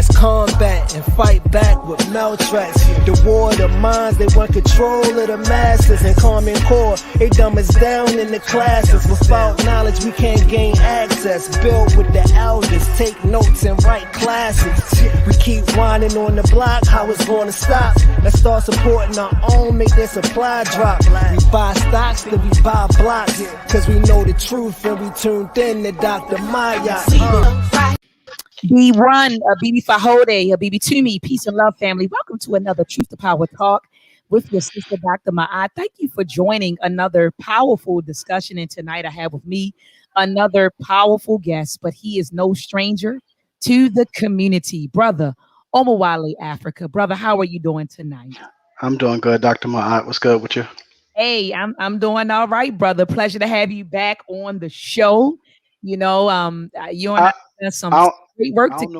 Let's combat and fight back with tracks. The war of the minds, they want control of the masses. And Common Core, they dumb us down in the classes. Without knowledge, we can't gain access. Build with the elders, take notes and write classes. We keep whining on the block, how it's gonna stop? Let's start supporting our own, make their supply drop. We buy stocks, then we buy blocks. Cause we know the truth and we tuned in to Dr. Maat. Be one, Bibi Fahode, Bibi Tumi, peace and love, family. Welcome to another Truth to Power Talk with your sister, Dr. Maat. Thank you for joining another powerful discussion. And tonight I have with me another powerful guest, but he is no stranger to the community. Brother Omowale, Afrika. Brother, how are you doing tonight? I'm doing good, Dr. Maat. What's good with you? Hey, I'm doing all right, brother. Pleasure to have you back on the show. You know, you and I done some great work. I don't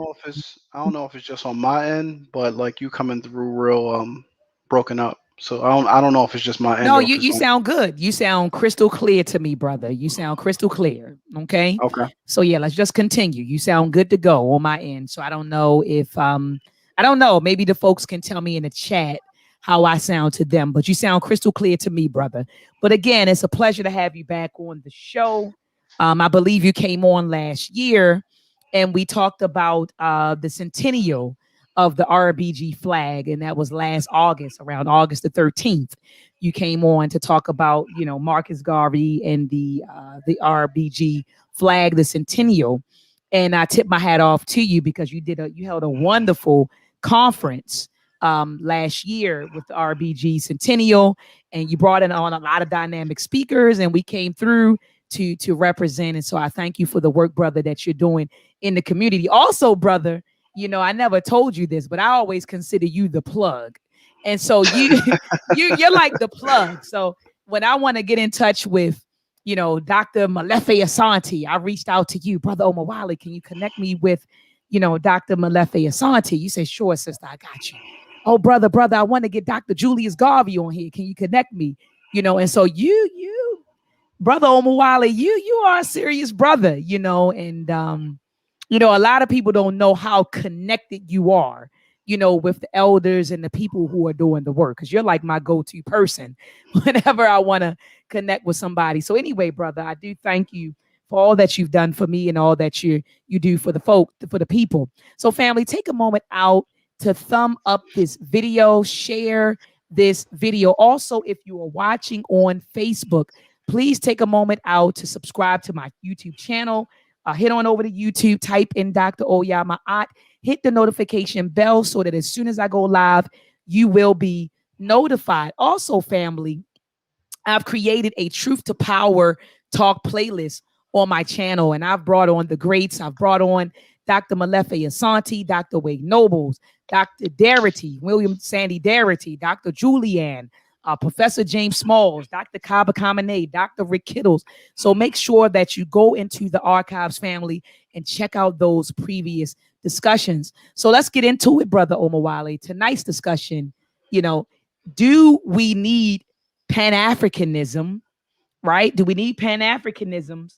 know if it's just on my end, but like you coming through real broken up. So I don't know if it's just my end. No, you sound good. You sound crystal clear to me, brother. You sound crystal clear. Okay. Okay. So yeah, let's just continue. You sound good to go on my end. So I don't know if I don't know. Maybe the folks can tell me in the chat how I sound to them, but you sound crystal clear to me, brother. But again, it's a pleasure to have you back on the show. I believe you came on last year and we talked about the centennial of the RBG flag. And that was last August, around August the 13th. You came on to talk about, you know, Marcus Garvey and the RBG flag, the centennial. And I tip my hat off to you because you held a wonderful conference last year with the RBG Centennial, and you brought in on a lot of dynamic speakers, and we came through to represent. And so I thank you for the work, brother, that you're doing in the community. Also, brother, you know, I never told you this, but I always consider you the plug. And so you're like the plug. So when I want to get in touch with, you know, Dr. Malefe Asante, I reached out to you, brother Omowale, can you connect me with, you know, Dr. Malefe Asante? You say, sure, sister, I got you. Oh, brother, I want to get Dr. Julius Garvey on here. Can you connect me? You know, and so you, brother Omowale, you are a serious brother, you know, and, you know, a lot of people don't know how connected you are, you know, with the elders and the people who are doing the work, because you're like my go-to person whenever I want to connect with somebody. So anyway, brother, I do thank you for all that you've done for me and all that you do for the folk, for the people. So family, take a moment out to thumb up this video, share this video. Also, if you are watching on Facebook, please take a moment out to subscribe to my YouTube channel. Hit on over to YouTube, type in Dr. Maat, hit the notification bell so that as soon as I go live, you will be notified. Also, family, I've created a Truth to Power talk playlist on my channel, and I've brought on the greats. I've brought on Dr. Malefe Asante, Dr. Wade Nobles, Dr. Darity, William Sandy Darity, Dr. Julianne, Professor James Smalls, Dr. Kaba Kamene, Dr. Rick Kittles. So make sure that you go into the archives, family, and check out those previous discussions. So let's get into it, brother Omowale. Tonight's discussion, you know, do we need Pan-Africanism, right? Do we need Pan-Africanism,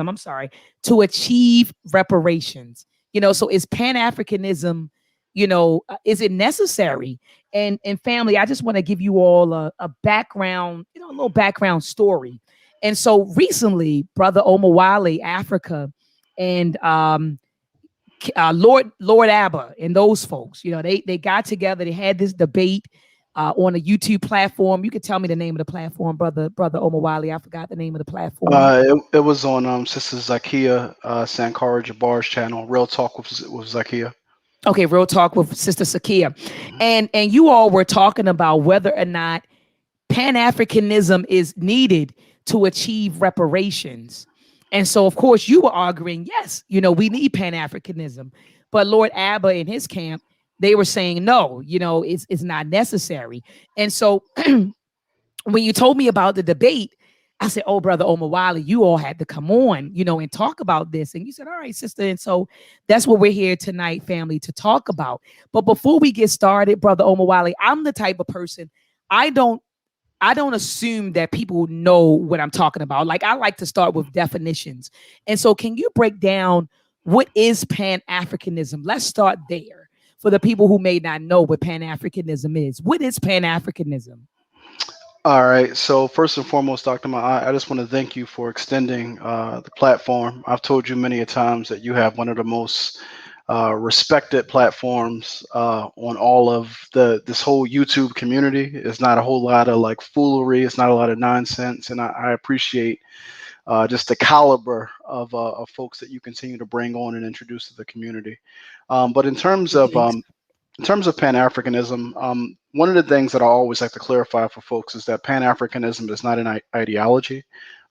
I'm sorry, to achieve reparations? You know, so is Pan-Africanism, you know, is it necessary? And family, I just want to give you all a background, you know, a little background story. And so recently, brother Omowale, Afrika, and Lord Abba and those folks, you know, they got together, they had this debate on a YouTube platform. You could tell me the name of the platform, brother Omowale. I forgot the name of the platform. It was on Sister Zakia Sankara Jabbar's channel, Real Talk with Zakia. Okay, Real Talk with Sister Zakia. And you all were talking about whether or not Pan-Africanism is needed to achieve reparations. And so, of course, you were arguing, yes, you know, we need Pan-Africanism. But Lord Abba in his camp, they were saying, no, you know, it's not necessary. And so when you told me about the debate, I said, oh, brother Omowale, you all had to come on, you know, and talk about this. And you said, all right, sister. And so that's what we're here tonight, family, to talk about. But before we get started, brother Omowale, I'm the type of person, I don't assume that people know what I'm talking about. Like, I like to start with definitions. And so can you break down What is Pan-Africanism? Let's start there for the people who may not know what Pan-Africanism is. What is Pan-Africanism? All right. So first and foremost, Dr. Maat, I just want to thank you for extending the platform. I've told you many a times that you have one of the most respected platforms on all of this whole YouTube community. It's not a whole lot of like foolery. It's not a lot of nonsense, and I appreciate just the caliber of folks that you continue to bring on and introduce to the community. But in terms of Pan-Africanism, one of the things that I always like to clarify for folks is that Pan-Africanism is not an ideology.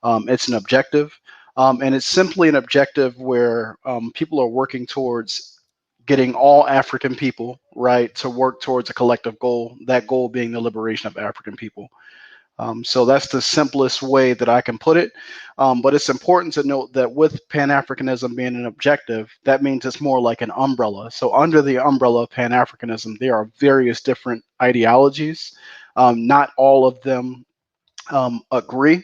It's an objective. And it's simply an objective where people are working towards getting all African people, right, to work towards a collective goal, that goal being the liberation of African people. So that's the simplest way that I can put it. But it's important to note that with Pan-Africanism being an objective, that means it's more like an umbrella. So under the umbrella of Pan-Africanism, there are various different ideologies. Not all of them agree.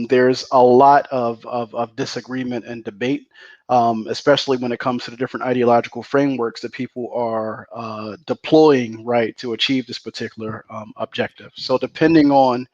There's a lot of disagreement and debate, especially when it comes to the different ideological frameworks that people are deploying, right, to achieve this particular objective. So depending on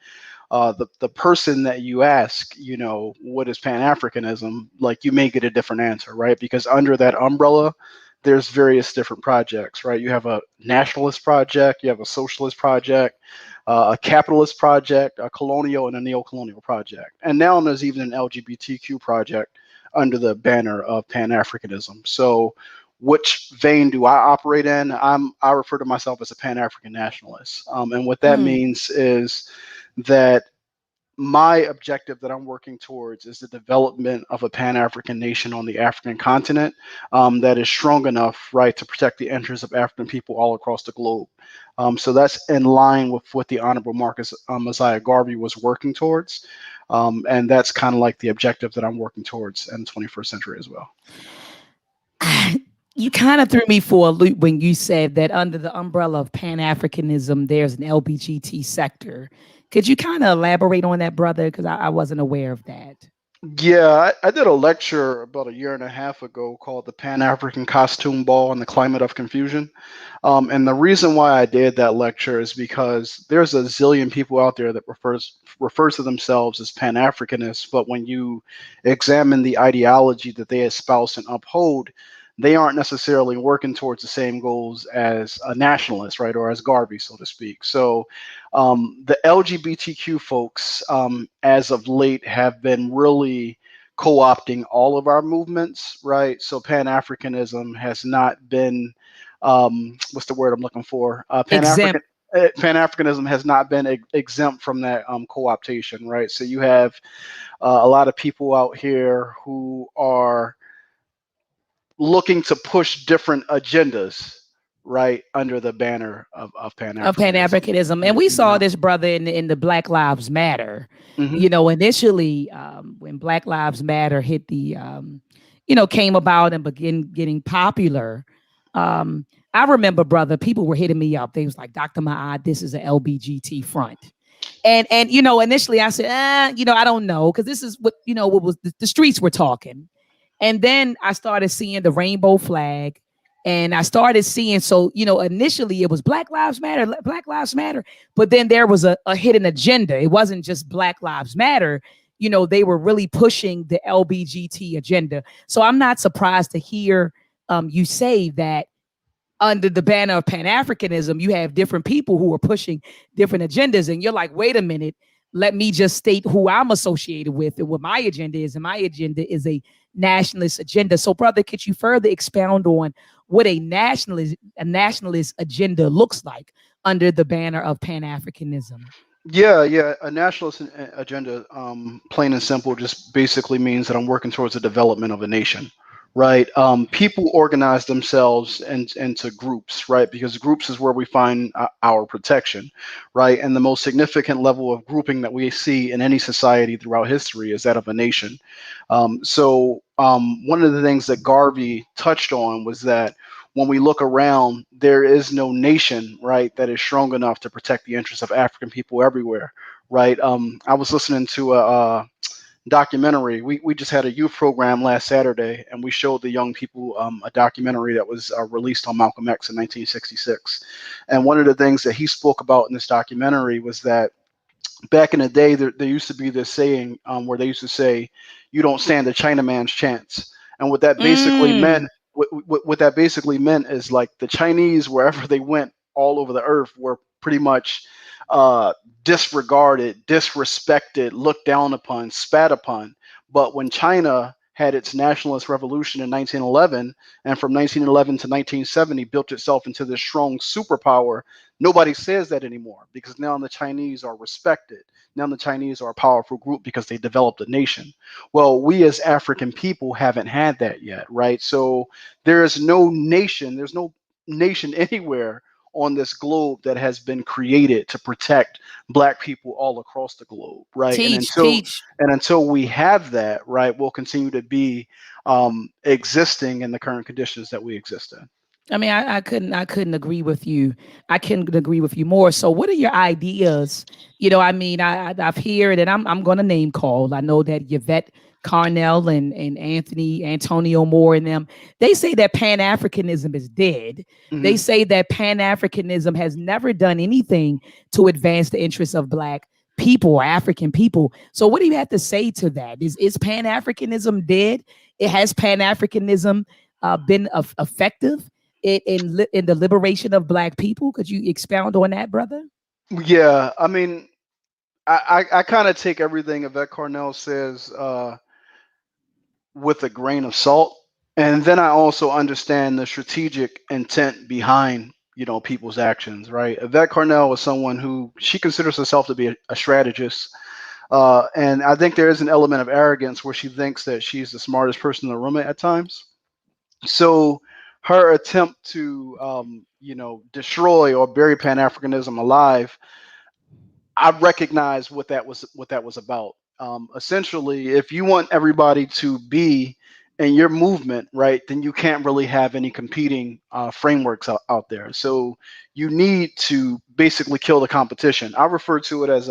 the person that you ask, you know, what is Pan-Africanism, like you may get a different answer, right? Because under that umbrella, there's various different projects, right? You have a nationalist project, you have a socialist project, a capitalist project, a colonial and a neo-colonial project. And now there's even an LGBTQ project under the banner of Pan-Africanism. So which vein do I operate in? I refer to myself as a Pan-African nationalist. And what that means is that my objective that I'm working towards is the development of a Pan-African nation on the African continent that is strong enough, right, to protect the interests of African people all across the globe. So that's in line with what the Honorable Marcus Mosiah Garvey was working towards. And that's kind of like the objective that I'm working towards in the 21st century as well. You kind of threw me for a loop when you said that under the umbrella of Pan-Africanism, there's an LBGT sector. Could you kind of elaborate on that, brother? Because I wasn't aware of that. Yeah, I did a lecture about a year and a half ago called The Pan-African Costume Ball and the Climate of Confusion. And the reason why I did that lecture is because there's a zillion people out there that refers to themselves as Pan-Africanists, but when you examine the ideology that they espouse and uphold, they aren't necessarily working towards the same goals as a nationalist, right, or as Garvey, so to speak. So the LGBTQ folks, as of late, have been really co-opting all of our movements, right? So Pan-Africanism has not been, what's the word I'm looking for? Pan-Africanism has not been exempt from that co-optation, right? So you have a lot of people out here who are looking to push different agendas, right, under the banner of Pan-Africanism. And we saw this, brother, in the Black Lives Matter. You know, initially, when Black Lives Matter hit the, came about and began getting popular, I remember, brother, people were hitting me up. They was like, Dr. Maat, this is an LBGT front. And initially I said, I don't know, because this is what, what was the streets were talking. And then I started seeing the rainbow flag, and I started seeing, so, initially it was Black Lives Matter, but then there was a hidden agenda. It wasn't just Black Lives Matter. They were really pushing the LBGT agenda. So I'm not surprised to hear you say that under the banner of Pan-Africanism, you have different people who are pushing different agendas. And you're like, wait a minute, let me just state who I'm associated with and what my agenda is. And my agenda is a nationalist agenda. So, brother, could you further expound on what a nationalist agenda looks like under the banner of Pan-Africanism? Yeah. A nationalist agenda, plain and simple, just basically means that I'm working towards the development of a nation, right? People organize themselves into groups, right? Because groups is where we find our protection, right? And the most significant level of grouping that we see in any society throughout history is that of a nation. So one of the things that Garvey touched on was that when we look around, there is no nation, right, that is strong enough to protect the interests of African people everywhere, right? I was listening to documentary. We just had a youth program last Saturday, and we showed the young people a documentary that was released on Malcolm X in 1966. And one of the things that he spoke about in this documentary was that back in the day, there used to be this saying where they used to say, "You don't stand a Chinaman's chance," and what that basically meant. Mm, What that basically meant is like the Chinese, wherever they went, all over the earth, were pretty much uh, disregarded, disrespected, looked down upon, spat upon. But when China had its nationalist revolution in 1911, and from 1911 to 1970 built itself into this strong superpower, nobody says that anymore because now the Chinese are respected. Now the Chinese are a powerful group because they developed a nation. Well, we as African people haven't had that yet, right? So there is no nation, there's no nation anywhere on this globe that has been created to protect black people all across the globe, right? And teach, until teach. we have that, right, we'll continue to be existing in the current conditions that we exist in. I mean, I couldn't agree with you. I couldn't agree with you more. So, what are your ideas? I mean, I've heard, and I'm going to name call. I know that Yvette Carnell and Antonio Moore and them, they say that Pan Africanism is dead. They Hmm. say that Pan Africanism has never done anything to advance the interests of Black people or African people. So, what do you have to say to that? Is Pan Africanism dead? It has Pan Africanism been effective in the liberation of Black people? Could you expound on that, brother? Yeah, I mean, I kind of take everything Yvette Carnell says with a grain of salt, and then I also understand the strategic intent behind people's actions. Right? Yvette Carnell is someone who she considers herself to be a strategist, and I think there is an element of arrogance where she thinks that she's the smartest person in the room at times. So her attempt to destroy or bury Pan Africanism alive, I recognize what that was about. Essentially, if you want everybody to be in your movement, right, then you can't really have any competing frameworks out there. So you need to basically kill the competition. I refer to it as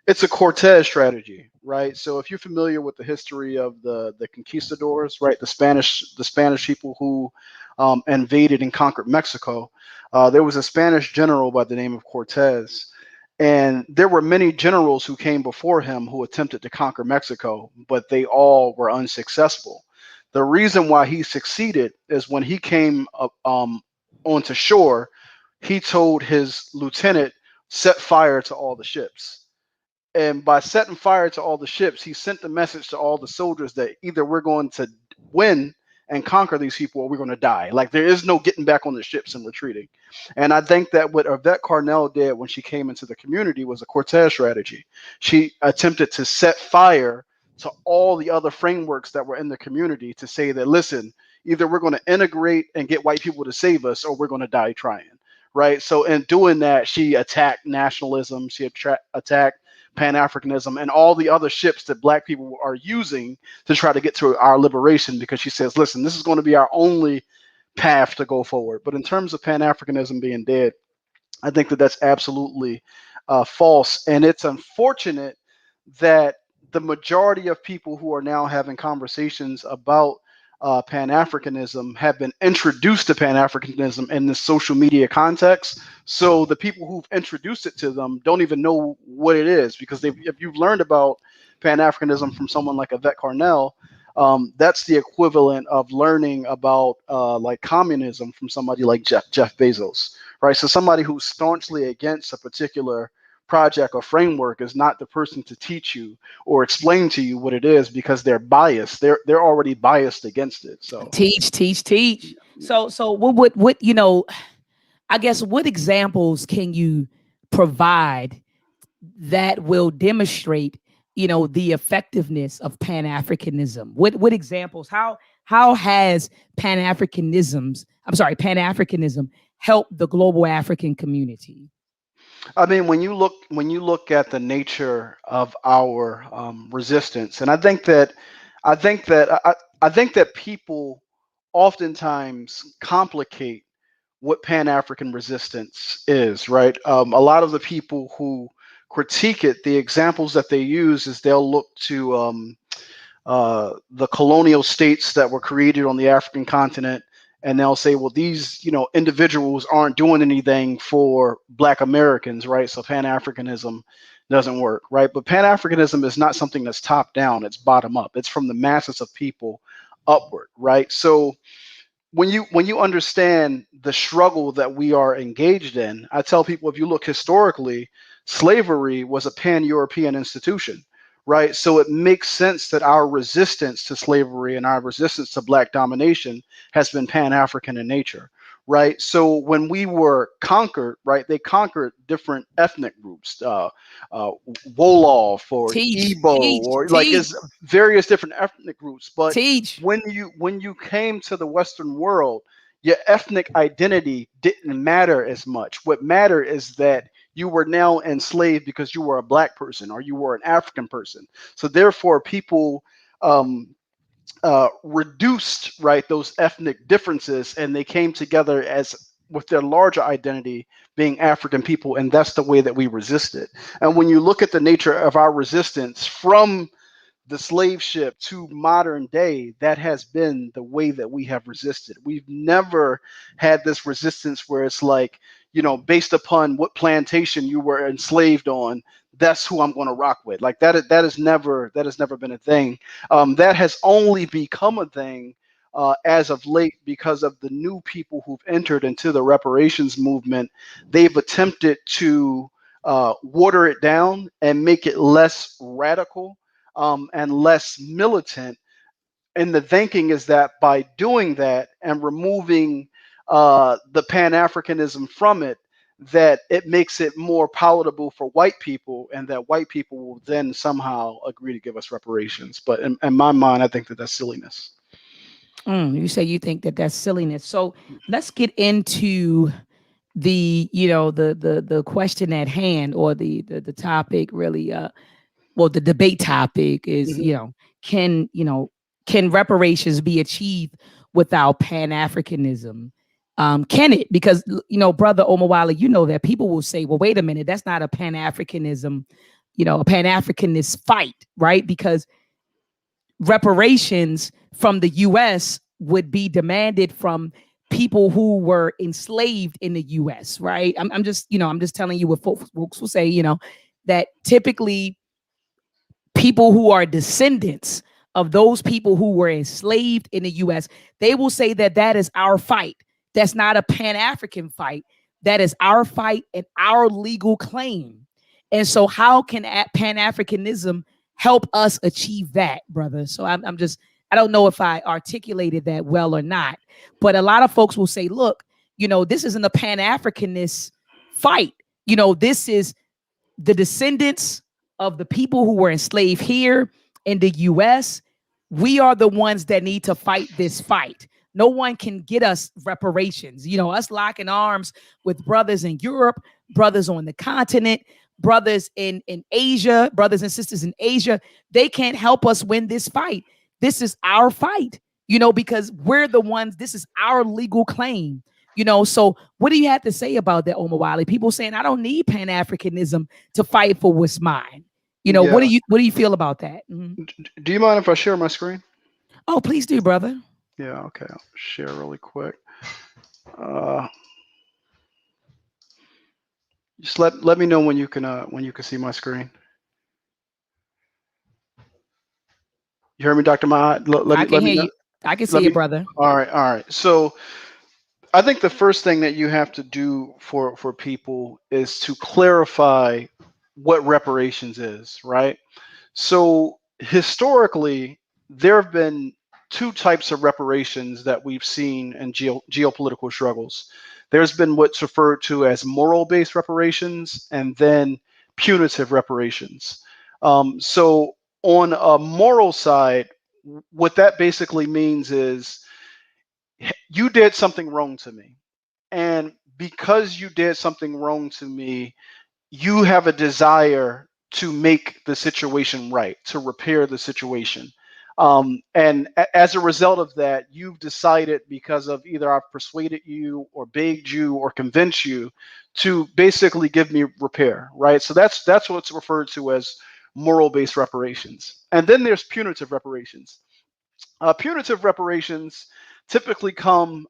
it's a Cortez strategy, right? So if you're familiar with the history of the conquistadors, right, the Spanish people who invaded and conquered Mexico, there was a Spanish general by the name of Cortez, and there were many generals who came before him who attempted to conquer Mexico, but they all were unsuccessful. The reason why he succeeded is when he came up, onto shore, he told his lieutenant, set fire to all the ships, and by setting fire to all the ships, he sent the message to all the soldiers that either we're going to win and conquer these people or we're going to die. Like there is no getting back on the ships and retreating. And I think that what Yvette Carnell did when she came into the community was a Cortez strategy. She attempted to set fire to all the other frameworks that were in the community to say that, listen, either we're going to integrate and get white people to save us or we're going to die trying. Right. So in doing that, she attacked nationalism. She attacked Pan-Africanism and all the other ships that black people are using to try to get to our liberation, because she says, listen, this is going to be our only path to go forward. But in terms of Pan-Africanism being dead, I think that that's absolutely false. And it's unfortunate that the majority of people who are now having conversations about Pan Africanism have been introduced to Pan Africanism in this social media context. So the people who've introduced it to them don't even know what it is, because if you've learned about Pan Africanism from someone like Yvette Carnell, that's the equivalent of learning about like communism from somebody like Jeff Bezos, right? So somebody who's staunchly against a particular project or framework is not the person to teach you or explain to you what it is, because they're biased. They're already biased against it. So Teach, teach, teach. yeah. So what I guess what examples can you provide that will demonstrate, the effectiveness of Pan-Africanism? What examples? How has Pan-Africanism helped the global African community? I mean, when you look at the nature of our resistance, and I think that people oftentimes complicate what Pan African resistance is, right? A lot of the people who critique it, the examples that they use is they'll look to the colonial states that were created on the African continent, and they'll say, well, these individuals aren't doing anything for Black Americans, right? So Pan-Africanism doesn't work, right? But Pan-Africanism is not something that's top down; it's bottom up. It's from the masses of people upward, right? So when you understand the struggle that we are engaged in, I tell people, if you look historically, slavery was a pan-European institution, right? So it makes sense that our resistance to slavery and our resistance to Black domination has been pan-African in nature, right? So when we were conquered, right, they conquered different ethnic groups, Wolof or Teach, Igbo, teach, or like teach, it's various different ethnic groups. But teach. when you came to the Western world, your ethnic identity didn't matter as much. What mattered is that you were now enslaved because you were a Black person or you were an African person. So therefore, people um, reduced, right, those ethnic differences, and they came together as with their larger identity being African people, and that's the way that we resisted. And when you look at the nature of our resistance from the slave ship to modern day, that has been the way that we have resisted. We've never had this resistance where it's like, based upon what plantation you were enslaved on, that's who I'm going to rock with. Like that has never been a thing. That has only become a thing as of late because of the new people who've entered into the reparations movement. They've attempted to water it down and make it less radical and less militant. And the thinking is that by doing that and removing the Pan-Africanism from it, that it makes it more palatable for white people, and that white people will then somehow agree to give us reparations. But in my mind, I think that that's silliness. You say you think that that's silliness. So let's get into the the question at hand, or the topic really. Well, the debate topic is, Mhm. can can reparations be achieved without Pan-Africanism? Can it? Because brother Omowale, that people will say, well, wait a minute, that's not a Pan-Africanism, a Pan-Africanist fight, right? Because reparations from the US would be demanded from people who were enslaved in the US, right? I'm just, I'm just telling you what folks will say, that typically people who are descendants of those people who were enslaved in the US, they will say that that is our fight. That's not a Pan-African fight. That is our fight and our legal claim. And so how can Pan-Africanism help us achieve that, brother? So I'm just, I don't know if I articulated that well or not, but a lot of folks will say, look, this isn't a Pan-Africanist fight. This is the descendants of the people who were enslaved here in the US. We are the ones that need to fight this fight. No one can get us reparations. Us locking arms with brothers in Europe, brothers on the continent, brothers in Asia, brothers and sisters in Asia, they can't help us win this fight. This is our fight, because we're the ones, this is our legal claim. So what do you have to say about that, Omowale? People saying, I don't need Pan-Africanism to fight for what's mine. What Yeah. do you feel about that? Mhm. Do you mind if I share my screen? Oh, please do, brother. Yeah. Okay. I'll share really quick. Uh, just let me know when you can see my screen. You hear me, Dr. Maat? Let I me can let me hear know. you. I can Let see it, me. brother. All right. All right. So I think the first thing that you have to do for people is to clarify what reparations is, right? So historically, there have been two types of reparations that we've seen in geopolitical struggles. There's been what's referred to as moral-based reparations, and then punitive reparations. So on a moral side, what that basically means is you did something wrong to me. And because you did something wrong to me, you have a desire to make the situation right, to repair the situation. And as a result of that, you've decided, because of either I've persuaded you or begged you or convinced you, to basically give me repair, right? So that's what's referred to as moral-based reparations. And then there's punitive reparations. Punitive reparations typically come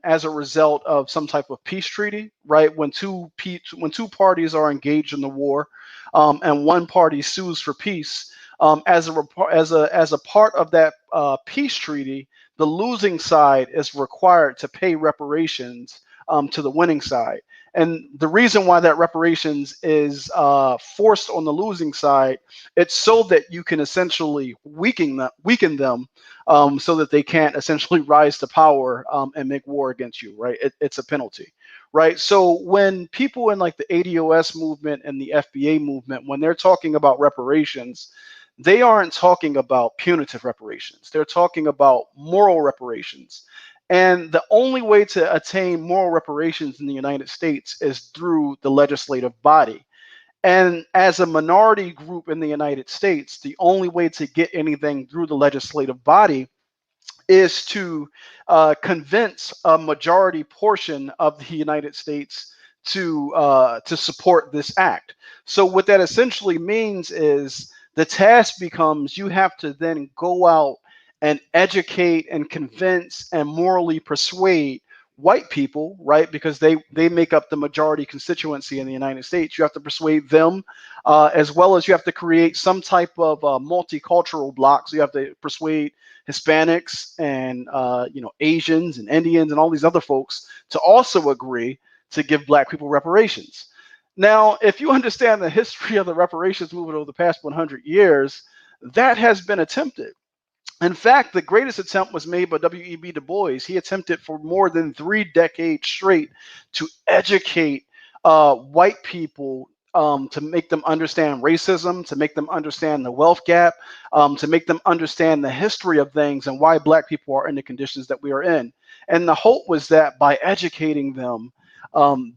as a result of some type of peace treaty, right? When two parties are engaged in the war, and one party sues for peace, as a part of that peace treaty, the losing side is required to pay reparations to the winning side. And the reason why that reparations is forced on the losing side, it's so that you can essentially weaken them, so that they can't essentially rise to power and make war against you, right? It's a penalty, right? So when people in like the ADOS movement and the FBA movement, when they're talking about reparations, they aren't talking about punitive reparations. They're talking about moral reparations. And the only way to attain moral reparations in the United States is through the legislative body. And as a minority group in the United States, the only way to get anything through the legislative body is to convince a majority portion of the United States to support this act. So what that essentially means is the task becomes, you have to then go out and educate and convince and morally persuade white people, right? Because they make up the majority constituency in the United States. You have to persuade them, as well as you have to create some type of multicultural block. So you have to persuade Hispanics and Asians and Indians and all these other folks to also agree to give Black people reparations. Now, if you understand the history of the reparations movement over the past 100 years, that has been attempted. In fact, the greatest attempt was made by W.E.B. Du Bois. He attempted for more than 3 decades straight to educate white people, to make them understand racism, to make them understand the wealth gap, to make them understand the history of things and why Black people are in the conditions that we are in. And the hope was that by educating them,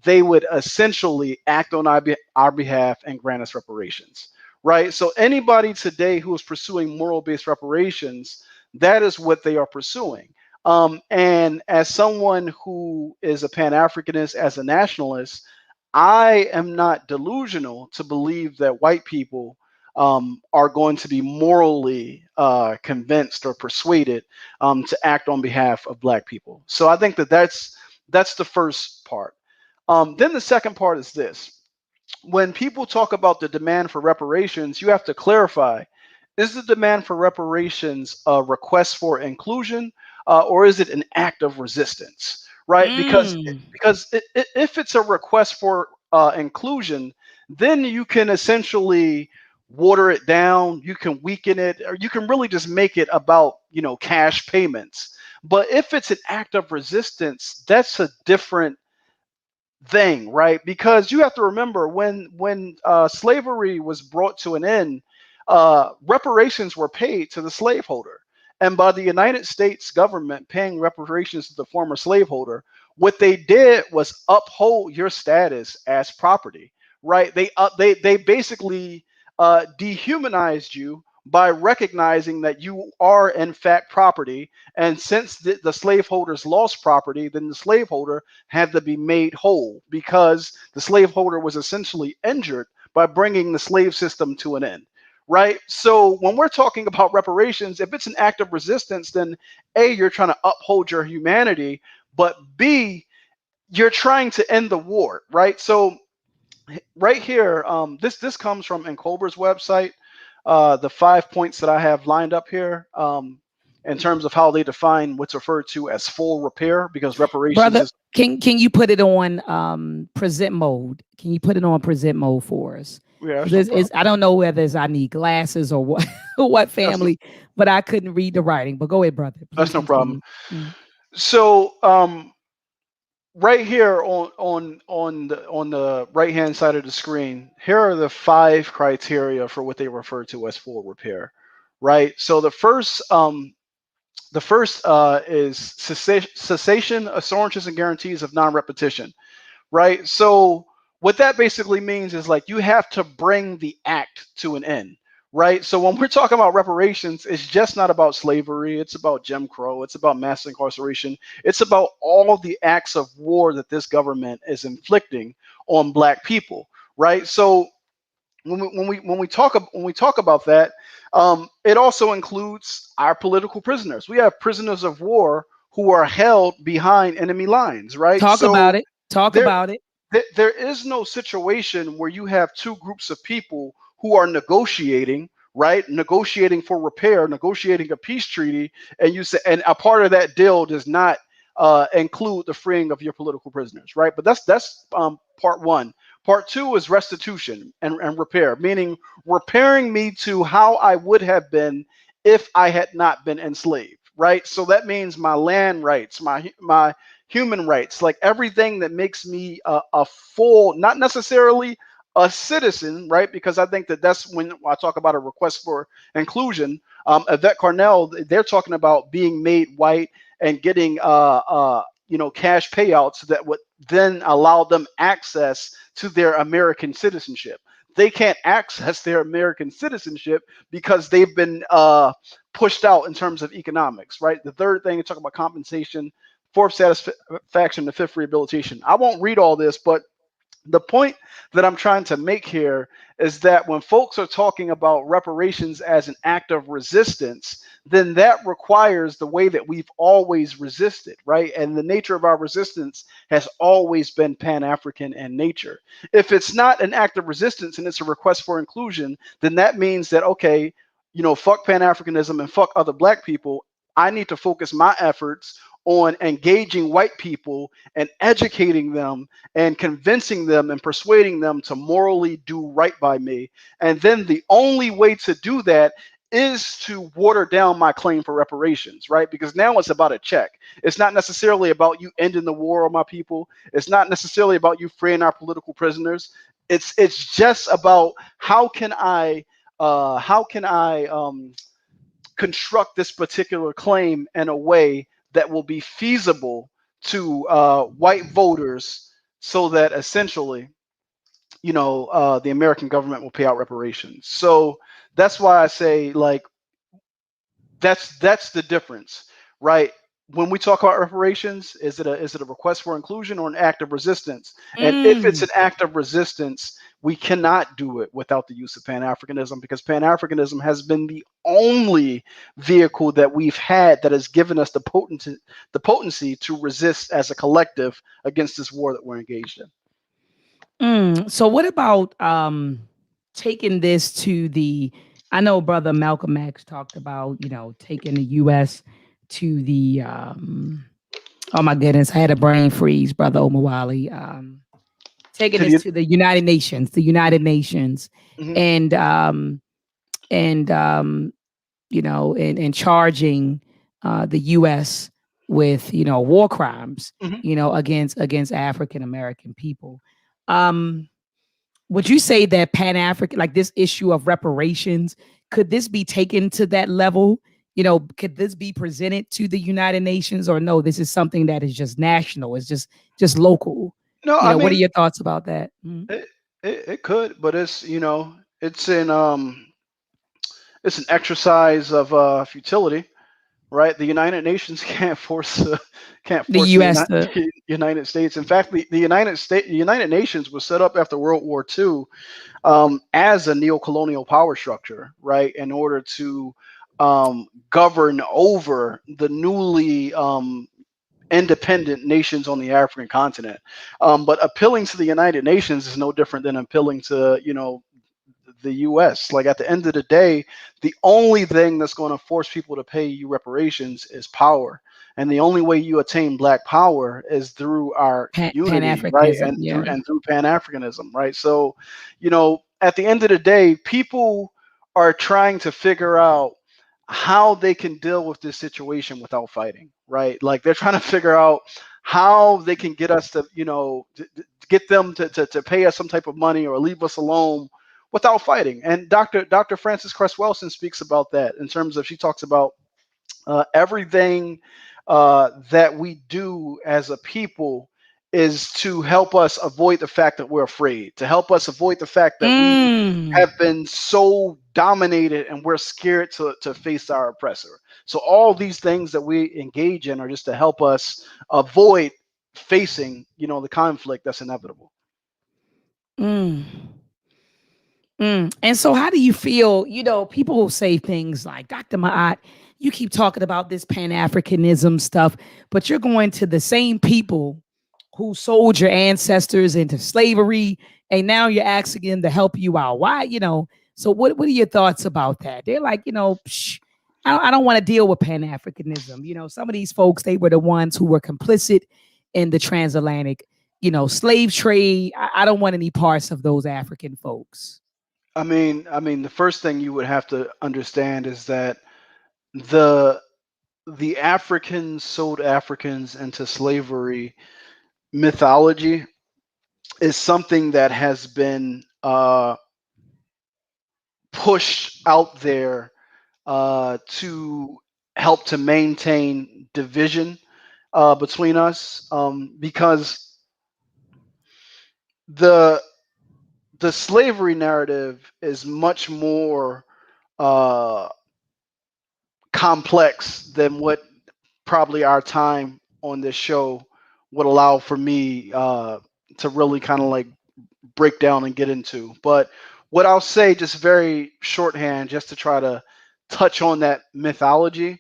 they would essentially act on our behalf and grant us reparations. Right. So anybody today who is pursuing moral-based reparations, that is what they are pursuing. And as someone who is a Pan-Africanist, as a nationalist, I am not delusional to believe that white people are going to be morally convinced or persuaded to act on behalf of Black people. So I think that that's the first part. Then the second part is this. When people talk about the demand for reparations, you have to clarify, is the demand for reparations a request for inclusion, or is it an act of resistance, right? Because if it's a request for inclusion, then you can essentially water it down, you can weaken it, or you can really just make it about, cash payments. But if it's an act of resistance, that's a different thing, right? Because you have to remember, when slavery was brought to an end, reparations were paid to the slaveholder. And by the United States government paying reparations to the former slaveholder, what they did was uphold your status as property, right? They basically dehumanized you by recognizing that you are in fact property. And since the slaveholders lost property, then the slaveholder had to be made whole, because the slaveholder was essentially injured by bringing the slave system to an end, right? So when we're talking about reparations, if it's an act of resistance, then A, you're trying to uphold your humanity, but B, you're trying to end the war, right? So right here, this comes from Encolber's website. The 5 points that I have lined up here, in terms of how they define what's referred to as full repair, because reparations Brother, is. can you put it on present mode? Can you put it on present mode for us? Yeah, that's no I don't know whether I need glasses or what what family, but I couldn't read the writing. But go ahead, brother. Please that's no continue. problem. So right here on the right hand side of the screen, here are the 5 criteria for what they refer to as full repair, right? So the first is cessation, assurances, and guarantees of non-repetition, right? So what that basically means is, like, you have to bring the act to an end, right? So when we're talking about reparations, it's just not about slavery. It's about Jim Crow. It's about mass incarceration. It's about all the acts of war that this government is inflicting on Black people, right? So when we talk about that, it also includes our political prisoners. We have prisoners of war who are held behind enemy lines, right? Talk So about it. Talk there about it. there is no situation where you have two groups of people who are negotiating, right? Negotiating for repair, negotiating a peace treaty, and you say, and a part of that deal does not include the freeing of your political prisoners, right? But that's part one. Part two is restitution and repair, meaning repairing me to how I would have been if I had not been enslaved, right? So that means my land rights, my human rights, like everything that makes me a full, not necessarily a citizen, right? Because I think that that's when I talk about a request for inclusion. Yvette Carnell, they're talking about being made white and getting cash payouts that would then allow them access to their American citizenship. They can't access their American citizenship because they've been pushed out in terms of economics, right? The third thing, you talk about compensation, fourth satisfaction, the fifth rehabilitation. I won't read all this, but the point that I'm trying to make here is that when folks are talking about reparations as an act of resistance, then that requires the way that we've always resisted, right? And the nature of our resistance has always been Pan-African in nature. If it's not an act of resistance and it's a request for inclusion, then that means that, okay, fuck Pan-Africanism and fuck other Black people. I need to focus my efforts on engaging white people and educating them and convincing them and persuading them to morally do right by me. And then the only way to do that is to water down my claim for reparations, right? Because now it's about a check. It's not necessarily about you ending the war on my people. It's not necessarily about you freeing our political prisoners. It's just about how can I construct this particular claim in a way that will be feasible to white voters, so that essentially, the American government will pay out reparations. So that's why I say, like, that's the difference, right? When we talk about reparations, is it a request for inclusion or an act of resistance? And if it's Mm. an act of resistance, we cannot do it without the use of Pan-Africanism, because Pan-Africanism has been the only vehicle that we've had that has given us the potency to resist as a collective against this war that we're engaged in. So what about taking this to the, I know brother Malcolm X talked about, taking the US to the oh my goodness, I had a brain freeze, brother Omowale. Taking To this the to the United Nations, Mhm. and and and charging the US with, war crimes, Mhm. against African American people. Um would you say that Pan African, like this issue of reparations, could this be taken to that level? Could this be presented to the United Nations, or no? This is something that is just national. It's just local. No, I What are mean, your thoughts about that? Mhm. it could, but it's in it's an exercise of futility, right? The United Nations can't The force the U.S. The United States. In fact, the United Nations was set up after World War II as a neo-colonial power structure, right? In order to govern over the newly independent nations on the African continent. But appealing to the United Nations is no different than appealing to the U.S. Like, at the end of the day, the only thing that's going to force people to pay you reparations is power, and the only way you attain Black power is through our Pan unity, right? Africanism. Yeah. And through Pan Africanism, right? So, at the end of the day, people are trying to figure out how they can deal with this situation without fighting, right? Like, they're trying to figure out how they can get us to, get them to pay us some type of money or leave us alone without fighting. And Dr. Frances Cress Welsing speaks about that, in terms of, she talks about everything that we do as a people is to help us avoid the fact that we're afraid, to help us avoid the fact that we Mm. have been so dominated and we're scared to face our oppressor. So all these things that we engage in are just to help us avoid facing, the conflict that's inevitable. Mm. And so, how do you feel? People will say things like, Dr. Maat, you keep talking about this Pan Africanism stuff, but you're going to the same people who sold your ancestors into slavery, and now you're asking them to help you out. Why? So, what are your thoughts about that? They're like, psh, I don't want to deal with Pan Africanism. Some of these folks, they were the ones who were complicit in the transatlantic, slave trade. I don't want any parts of those African folks. I mean, the first thing you would have to understand is that the the Africans sold Africans into slavery mythology is something that has been pushed out there to help to maintain division between us, because the the slavery narrative is much more uh, complex than what probably our time on this show would allow for me to really kind of like break down and get into. But what I'll say, just very shorthand, just to try to touch on that mythology,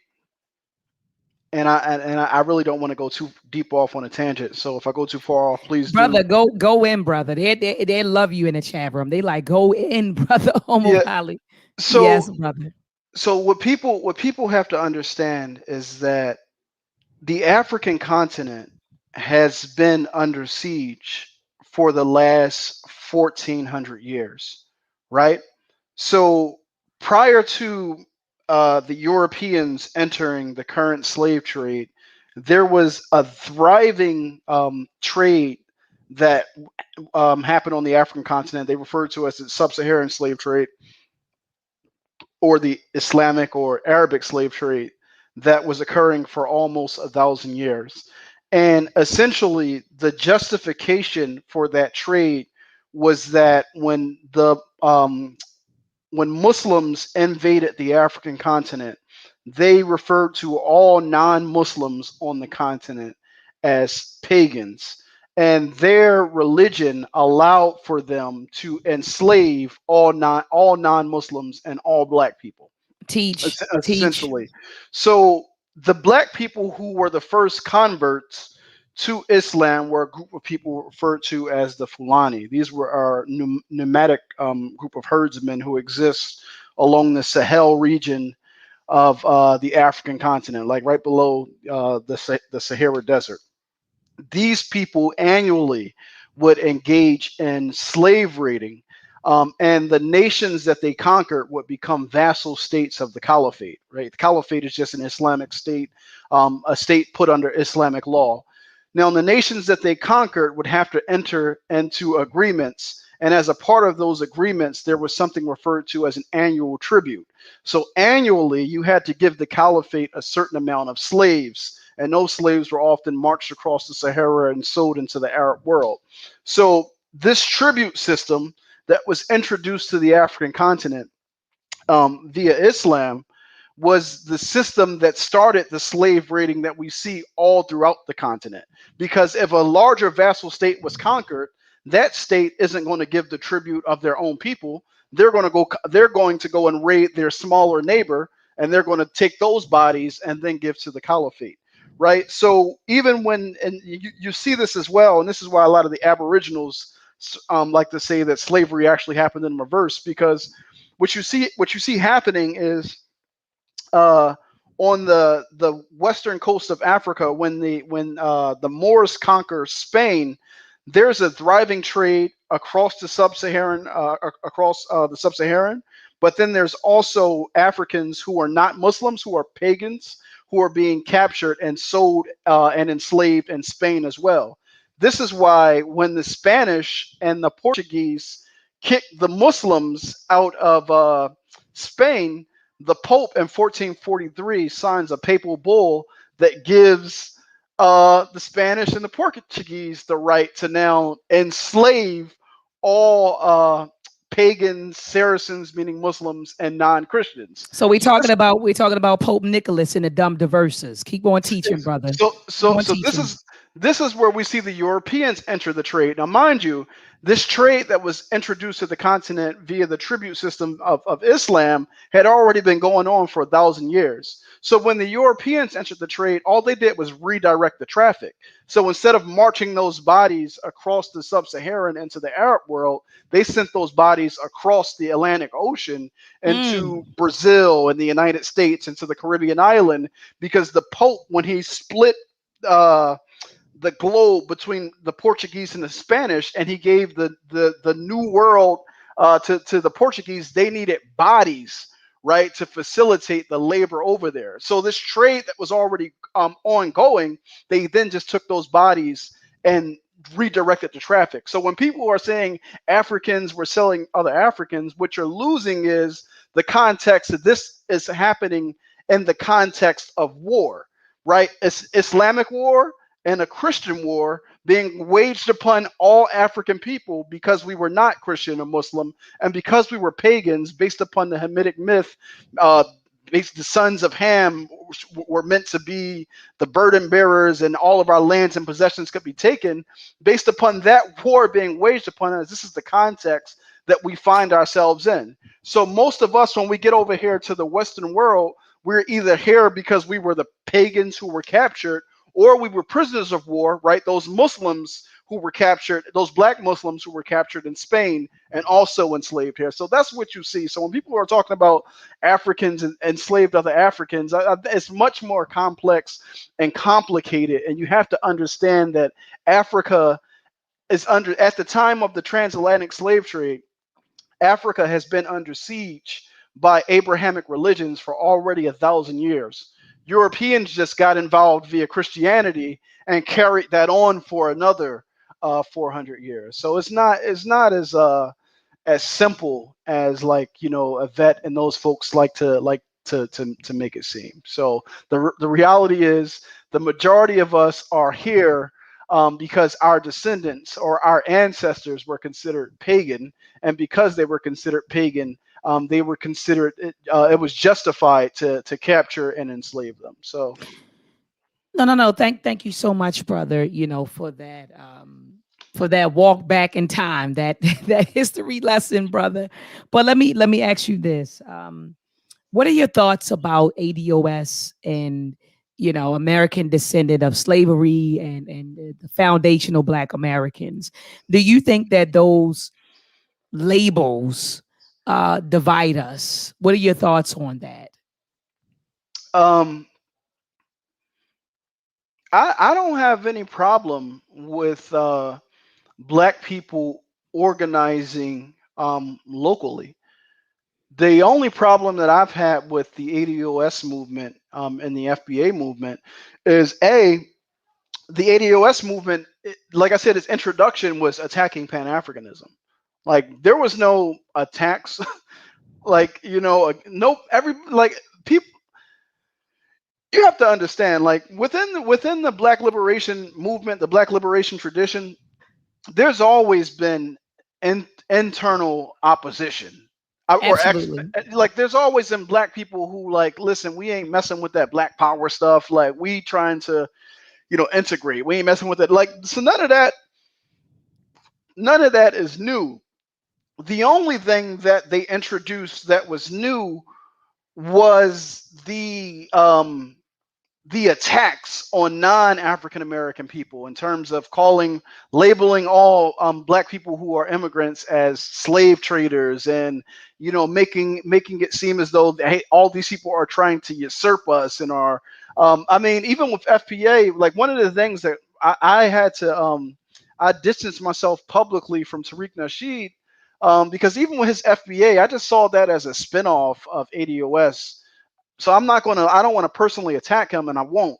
and I really don't want to go too deep off on a tangent. So if I go too far off, please do. Brother, go in, brother. They love you in the chat room. They like go in, brother. Yeah. Omowale. So Yes, brother. so what people have to understand is that the African continent has been under siege for the last 1400 years, right? So prior to the Europeans entering the current slave trade, there was a thriving trade that happened on the African continent. They refer to as the sub-Saharan slave trade, or the Islamic or Arabic slave trade, that was occurring for almost 1,000 years. And essentially, the justification for that trade was that when Muslims invaded the African continent, they referred to all non-Muslims on the continent as pagans. And their religion allowed for them to enslave all non-Muslims and all black people, Teach. essentially. So the black people who were the first converts to Islam were a group of people referred to as the Fulani. These were our nomadic group of herdsmen who exist along the Sahel region of the African continent, like right below the Sahara Desert. These people annually would engage in slave raiding, and the nations that they conquered would become vassal states of the caliphate. Right, the caliphate is just an Islamic state, a state put under Islamic law. Now, the nations that they conquered would have to enter into agreements, and as a part of those agreements, there was something referred to as an annual tribute. So annually, you had to give the caliphate a certain amount of slaves, and those slaves were often marched across the Sahara and sold into the Arab world. So this tribute system that was introduced to the African continent via Islam was the system that started the slave raiding that we see all throughout the continent. Because if a larger vassal state was conquered, that state isn't going to give the tribute of their own people. They're going to go and raid their smaller neighbor, and they're going to take those bodies and then give to the caliphate. Right. So even when, and you see this as well, and this is why a lot of the Aboriginals like to say that slavery actually happened in reverse, because what you see happening is uh, on the western coast of Africa, when the Moors conquer Spain, there's a thriving trade across the sub-Saharan, but then there's also Africans who are not Muslims, who are pagans, who are being captured and sold and enslaved in Spain as well. This is why when the Spanish and the Portuguese kicked the Muslims out of Spain, the Pope in 1443 signs a papal bull that gives the Spanish and the Portuguese the right to now enslave all pagans, Saracens, meaning Muslims, and non-Christians. So we're So talking about Pope Nicholas and the dumb diverses. Keep on teaching, brother. Keep on this teaching. is where we see the Europeans enter the trade. Now, mind you, this trade that was introduced to the continent via the tribute system of Islam had already been going on for 1,000 years. So when the Europeans entered the trade, all they did was redirect the traffic. So instead of marching those bodies across the sub-Saharan into the Arab world, they sent those bodies across the Atlantic Ocean Mm. into Brazil and the United States, into the Caribbean island, because the Pope, when he split uh, the globe between the Portuguese and the Spanish, and he gave the New World to the Portuguese, they needed bodies, right, to facilitate the labor over there. So this trade that was already ongoing, they then just took those bodies and redirected the traffic. So when people are saying Africans were selling other Africans, what you're losing is the context that this is happening in the context of war, right? It's Islamic war and a Christian war being waged upon all African people because we were not Christian or Muslim, and because we were pagans, based upon the Hamitic myth. The sons of Ham were meant to be the burden bearers, and all of our lands and possessions could be taken. Based upon that war being waged upon us, this is the context that we find ourselves in. So most of us, when we get over here to the Western world, we're either here because we were the pagans who were captured, or we were prisoners of war, right? Those Muslims who were captured, those black Muslims who were captured in Spain and also enslaved here. So that's what you see. So when people are talking about Africans and enslaved other Africans, it's much more complex and complicated. And you have to understand that Africa is under, at the time of the transatlantic slave trade, Africa has been under siege by Abrahamic religions for already 1,000 years. Europeans just got involved via Christianity and carried that on for another 400 years. So it's not as simple as, like, a vet and those folks like to make it seem. So the reality is the majority of us are here because our descendants or our ancestors were considered pagan, and because they were considered pagan, they were considered it was justified to capture and enslave them. So No. Thank you so much, brother. For that walk back in time, that that history lesson, brother. But let me ask you this: what are your thoughts about ADOS and American descendant of slavery and the foundational Black Americans? Do you think that those labels divide us? What are your thoughts on that? um, I don't have any problem with black people organizing locally. The only problem that I've had with the ADOS movement and the FBA movement is, the ADOS movement, like I said, its introduction was attacking Pan-Africanism. Like, there was no attacks, like, no, every, like, people. You have to understand, like, within the Black liberation movement, the Black liberation tradition, there's always been internal opposition. Absolutely. Like, there's always been black people who, like, listen, we ain't messing with that black power stuff. Like, we trying to, integrate. We ain't messing with it. Like, so none of that is new. The only thing that they introduced that was new was the attacks on non-African American people, in terms of labeling all black people who are immigrants as slave traders, and making it seem as though, hey, all these people are trying to usurp us and are. I mean, even with FPA, like, one of the things that I had to I distanced myself publicly from Tariq Nasheed, because even with his FBA, I just saw that as a spinoff of ADOS. So I don't want to personally attack him, and I won't.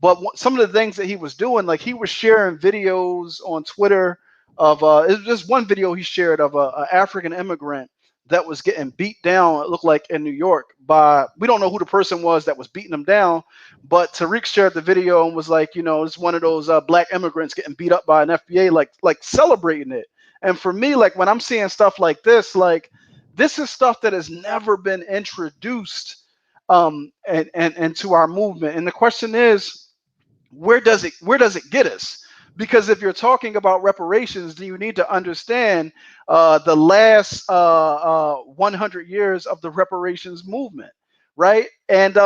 But some of the things that he was doing, like, he was sharing videos on Twitter of it was just one video he shared of a African immigrant that was getting beat down, it looked like in New York, by, we don't know who the person was that was beating them down, but Tariq shared the video and was like, you know, it's one of those black immigrants getting beat up by an FBA, like celebrating it. And for me, like when I'm seeing stuff like this is stuff that has never been introduced and to our movement. And the question is, where does it get us? Because if you're talking about reparations, then you need to understand the last 100 years of the reparations movement, right? And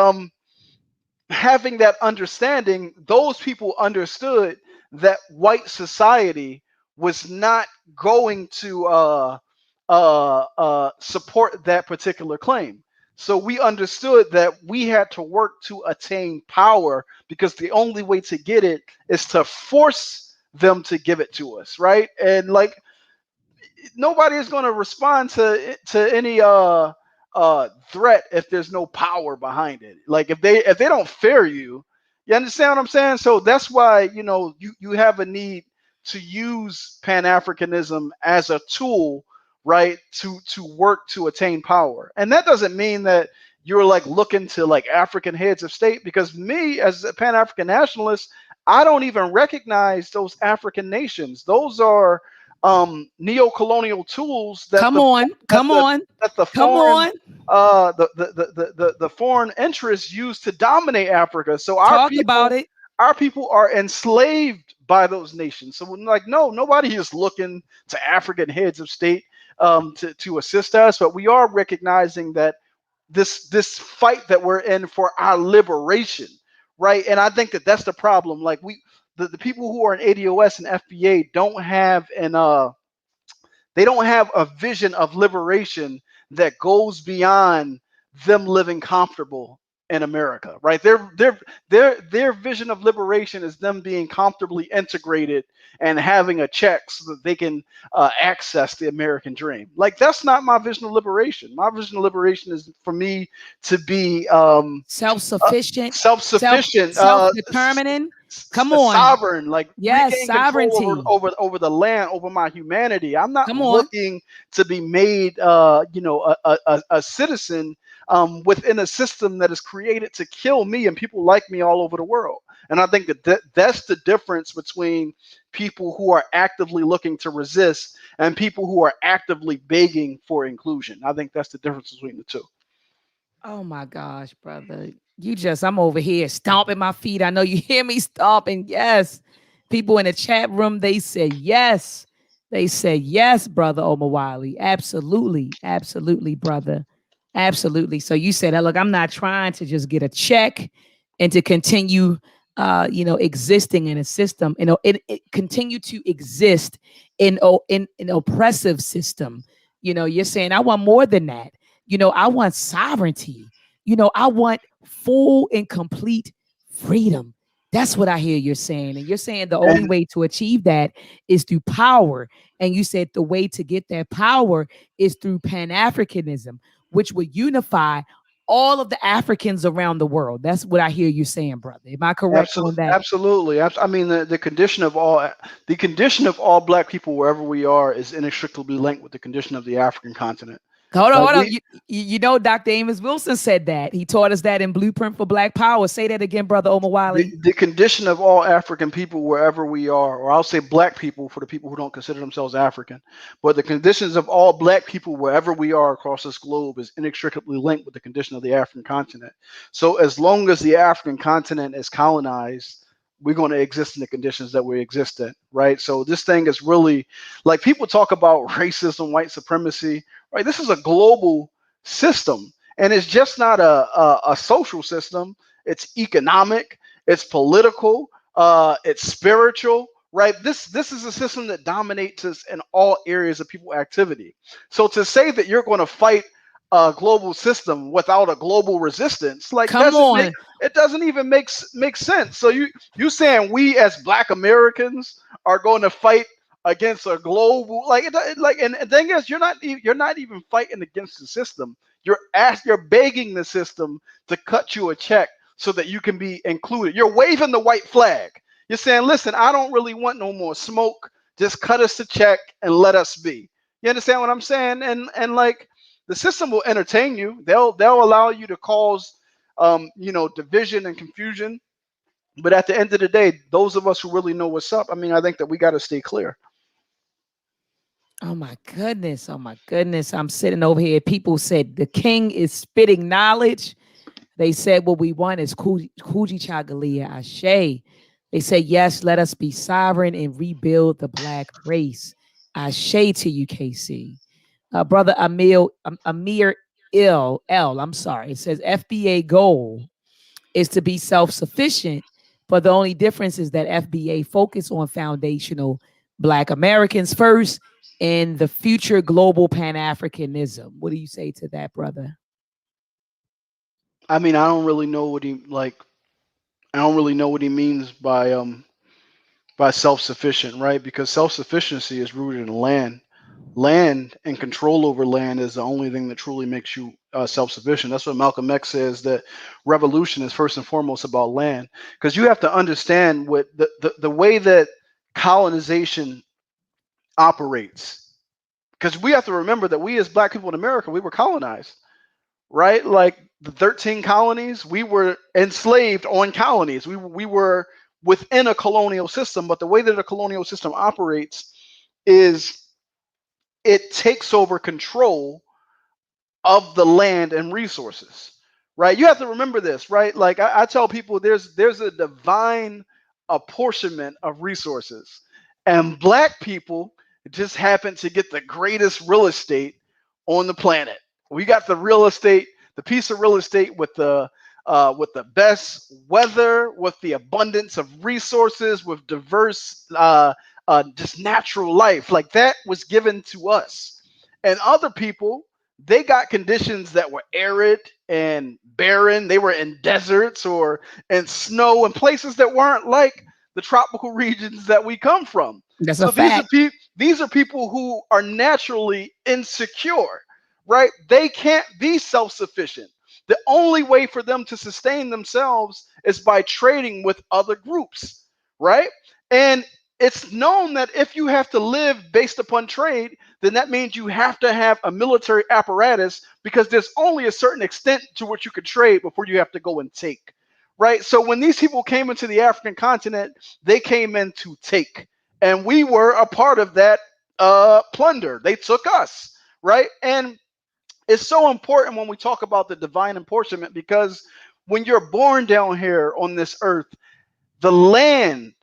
having that understanding, those people understood that white society was not going to support that particular claim. So we understood that we had to work to attain power, because the only way to get it is to force them to give it to us, right? And like, nobody is going to respond to any threat if there's no power behind it. Like if they don't fear you, you understand what I'm saying? So that's why, you know, you have a need to use Pan-Africanism as a tool, right, to work to attain power. And that doesn't mean that you're like looking to like African heads of state, because me as a Pan-African nationalist, I don't even recognize those African nations. Those are neo-colonial tools that Come the on, come on, that the come foreign on. the foreign interests use to dominate Africa. So Talk about it. our people are enslaved by those nations. So like, no, nobody is looking to African heads of state to assist us, but we are recognizing that this fight that we're in for our liberation, right? And I think that that's the problem. Like the people who are in ADOS and FBA don't have they don't have a vision of liberation that goes beyond them living comfortable in America, right? Their vision of liberation is them being comfortably integrated and having a check so that they can access the American dream. Like, that's not my vision of liberation. My vision of liberation is for me to be Self-sufficient, self-sufficient, self-determining. Come on. sovereign, like Yes, regain control sovereignty. over the land, over my humanity. I'm not Come on. looking to be made, you know, a citizen within a system that is created to kill me and people like me all over the world. And I think that's the difference between people who are actively looking to resist and people who are actively begging for inclusion. I think that's the difference between the two. Oh my gosh, brother. I'm over here stomping my feet. I know you hear me stomping. Yes. People in the chat room, they said yes. They said yes, brother Omowale. Absolutely. Absolutely, brother. Absolutely. So you said, look, I'm not trying to just get a check and to continue existing in a system, it continue to exist in an oppressive system. You're saying I want more than that. I want sovereignty. I want full and complete freedom. That's what I hear you're saying. And you're saying the only way to achieve that is through power. And you said the way to get that power is through Pan-Africanism, which would unify all of the Africans around the world. That's what I hear you saying, brother. Am I correct on that? Absolutely. I mean, the condition of all Black people wherever we are is inextricably linked with the condition of the African continent. Hold on. You know, Dr. Amos Wilson said that. He taught us that in Blueprint for Black Power. Say that again, brother Omowale. The condition of all African people wherever we are, or I'll say Black people for the people who don't consider themselves African, but the conditions of all Black people wherever we are across this globe is inextricably linked with the condition of the African continent. So as long as the African continent is colonized, we're going to exist in the conditions that we exist in, right? So this thing is really, like, people talk about racism, white supremacy, right? This is a global system, and it's just not a social system. It's economic, it's political, it's spiritual, right? This is a system that dominates us in all areas of people activity. So to say that you're going to fight a global system without a global resistance, like, it doesn't even make sense. So you saying we as Black Americans are going to fight against a global, and the thing is, you're not even fighting against the system. You're begging the system to cut you a check so that you can be included. You're waving the white flag. You're saying, listen, I don't really want no more smoke. Just cut us a check and let us be. You understand what I'm saying? And like, The system will entertain you. They'll allow you to cause division and confusion. But at the end of the day, those of us who really know what's up, I mean, I think that we got to stay clear. Oh my goodness. Oh my goodness. I'm sitting over here. People said the king is spitting knowledge. They said what we want is Kuji Chagalia Ashe. They said, yes, let us be sovereign and rebuild the black race. Ashe to you, KC. Brother Amir L, I'm sorry. It says FBA goal is to be self-sufficient, but the only difference is that FBA focus on foundational Black Americans first and the future global Pan-Africanism. What do you say to that, brother? I mean, I don't really know what he means by self-sufficient, right? Because self-sufficiency is rooted in land. Land and control over land is the only thing that truly makes you self-sufficient. That's what Malcolm X says, that revolution is first and foremost about land. Because you have to understand what the way that colonization operates. Because we have to remember that we as Black people in America, we were colonized, right? Like the 13 colonies, we were enslaved on colonies. We were within a colonial system, but the way that a colonial system operates is it takes over control of the land and resources, right? You have to remember this, right? Like I tell people, there's a divine apportionment of resources, and Black people just happen to get the greatest real estate on the planet. We got the real estate, the piece of real estate with the best weather, with the abundance of resources, with diverse just natural life. Like that was given to us. And other people, they got conditions that were arid and barren. They were in deserts or in snow and places that weren't like the tropical regions that we come from. That's So a fact. these are people who are naturally insecure, right? They can't be self-sufficient. The only way for them to sustain themselves is by trading with other groups, right? And it's known that if you have to live based upon trade, then that means you have to have a military apparatus, because there's only a certain extent to which you could trade before you have to go and take, right? So when these people came into the African continent, they came in to take, and we were a part of that plunder. They took us, right? And it's so important when we talk about the divine apportionment, because when you're born down here on this earth, the land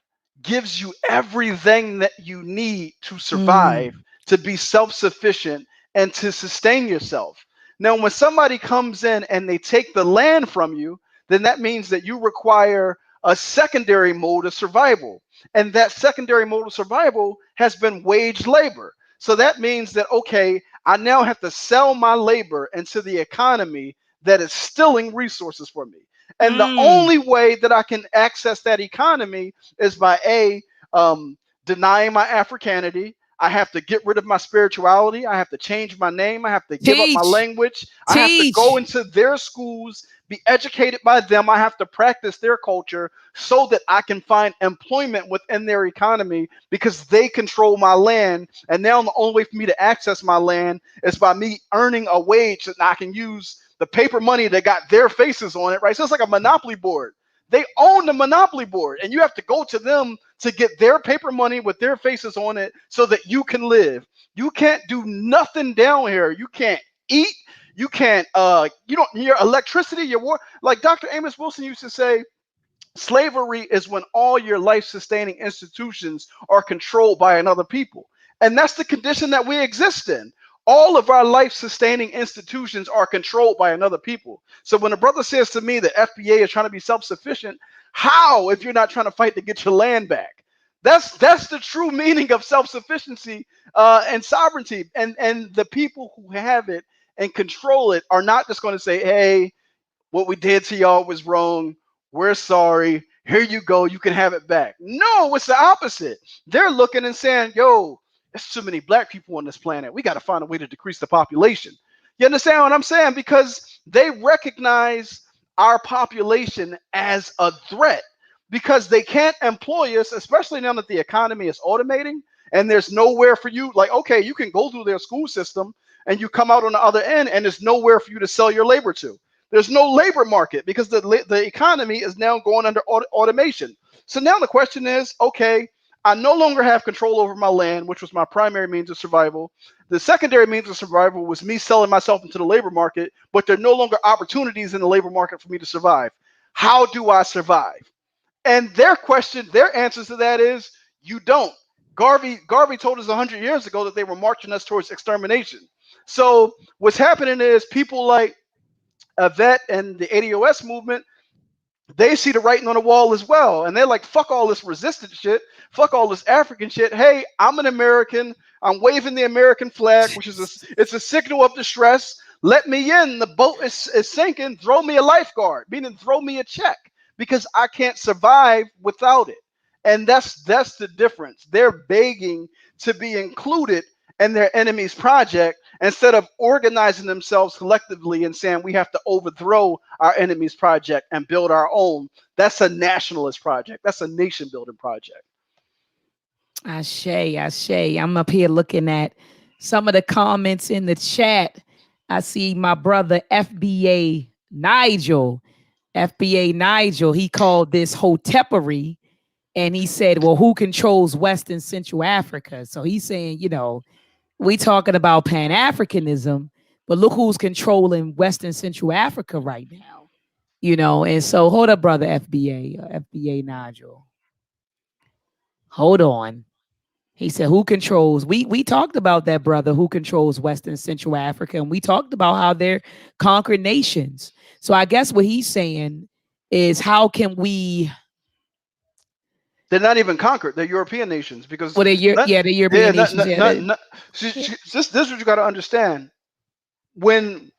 gives you everything that you need to survive, to be self-sufficient, and to sustain yourself. Now, when somebody comes in and they take the land from you, then that means that you require a secondary mode of survival. And that secondary mode of survival has been wage labor. So that means that, okay, I now have to sell my labor into the economy that is stealing resources from me. And the only way that I can access that economy is by denying my Africanity. I have to get rid of my spirituality. I have to change my name. I have to give up my language. I have to go into their schools, be educated by them. I have to practice their culture so that I can find employment within their economy, because they control my land. And now the only way for me to access my land is by me earning a wage that I can use the paper money that got their faces on it, right? So it's like a monopoly board. They own the monopoly board, and you have to go to them to get their paper money with their faces on it so that you can live. You can't do nothing down here. You can't eat. You can't, your electricity, your water. Like Dr. Amos Wilson used to say, slavery is when all your life-sustaining institutions are controlled by another people. And that's the condition that we exist in. All of our life-sustaining institutions are controlled by another people. So when a brother says to me that FBA is trying to be self-sufficient, how, if you're not trying to fight to get your land back? That's the true meaning of self-sufficiency and sovereignty. And the people who have it and control it are not just going to say, hey, what we did to y'all was wrong. We're sorry. Here you go. You can have it back. No, it's the opposite. They're looking and saying, yo, there's too many Black people on this planet. We got to find a way to decrease the population. You understand what I'm saying? Because they recognize our population as a threat, because they can't employ us, especially now that the economy is automating and there's nowhere for you. Like, okay, you can go through their school system, and you come out on the other end and there's nowhere for you to sell your labor to. There's no labor market because the economy is now going under automation. So now the question is, okay, I no longer have control over my land, which was my primary means of survival. The secondary means of survival was me selling myself into the labor market, but there are no longer opportunities in the labor market for me to survive. How do I survive? And their answers to that is, you don't. Garvey told us 100 years ago that they were marching us towards extermination. So what's happening is people like Vet and the ADOS movement, they see the writing on the wall as well. And they're like, fuck all this resistance shit. Fuck all this African shit. Hey, I'm an American. I'm waving the American flag, which is it's a signal of distress. Let me in. The boat is sinking. Throw me a lifeguard, meaning throw me a check, because I can't survive without it. And that's the difference. They're begging to be included in their enemy's project instead of organizing themselves collectively and saying we have to overthrow our enemy's project and build our own. That's a nationalist project. That's a nation building project. Ashe. I'm up here looking at some of the comments in the chat. I see my brother FBA Nigel. He called this hotepery, and he said, well, who controls West and Central Africa? So he's saying, we talking about Pan-Africanism, but look who's controlling West and Central Africa right now. And so hold up, brother FBA Nigel. Hold on. He said, who controls? We talked about that, brother, who controls West and Central Africa, and we talked about how they're conquered nations. So I guess what he's saying is, how can we? They're not even conquered. They're European nations, because they're European nations. This is what you got to understand. When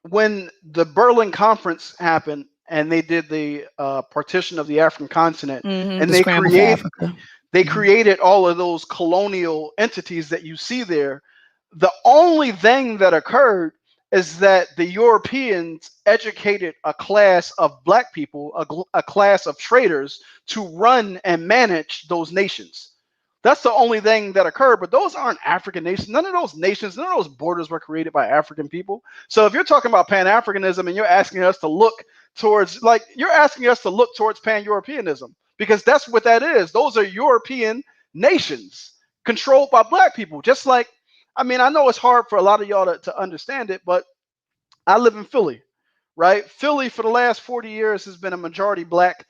the Berlin Conference happened and they did the partition of the African continent, and they created all of those colonial entities that you see there, the only thing that occurred is that the Europeans educated a class of black people, a class of traders, to run and manage those nations. That's the only thing that occurred, but those aren't African nations. None of those nations, none of those borders were created by African people. So if you're talking about Pan-Africanism and you're asking us to look towards, Pan-Europeanism, because that's what that is. Those are European nations controlled by black people. Just like, I know it's hard for a lot of y'all to understand it, but I live in Philly, right? Philly for the last 40 years has been a majority black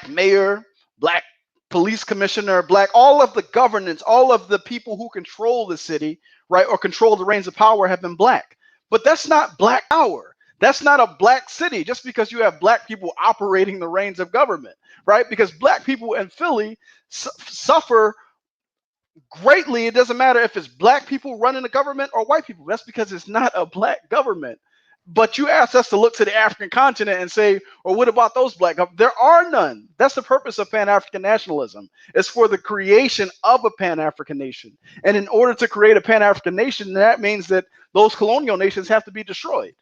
mayor, black police commissioner, black, all of the governance, all of the people who control the city, right, or control the reins of power have been black. But that's not black power. That's not a black city just because you have black people operating the reins of government, right? Because black people in Philly suffer greatly. It doesn't matter if it's black people running the government or white people. That's because it's not a black government. But you asked us to look to the African continent and say, well, what about those black governments? There are none. That's the purpose of Pan-African nationalism. It's for the creation of a Pan-African nation. And in order to create a Pan-African nation, that means that those colonial nations have to be destroyed.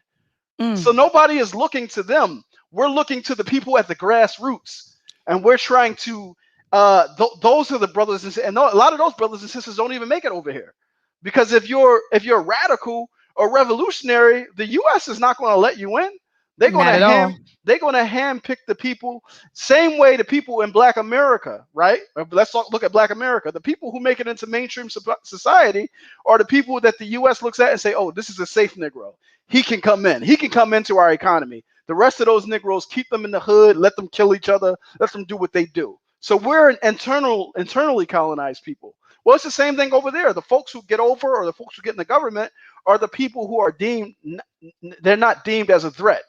So nobody is looking to them. We're looking to the people at the grassroots. And we're trying to, those are the brothers and sisters. And a lot of those brothers and sisters don't even make it over here. Because if you're radical or revolutionary, the U.S. is not going to let you in. They're going to handpick the people, same way the people in Black America, right? Let's look at Black America. The people who make it into mainstream society are the people that the U.S. looks at and say, oh, this is a safe Negro. He can come in. He can come into our economy. The rest of those Negroes, keep them in the hood, let them kill each other, let them do what they do. So we're an internally colonized people. Well, it's the same thing over there. The folks who get over, or the folks who get in the government, are the people who are they're not deemed as a threat.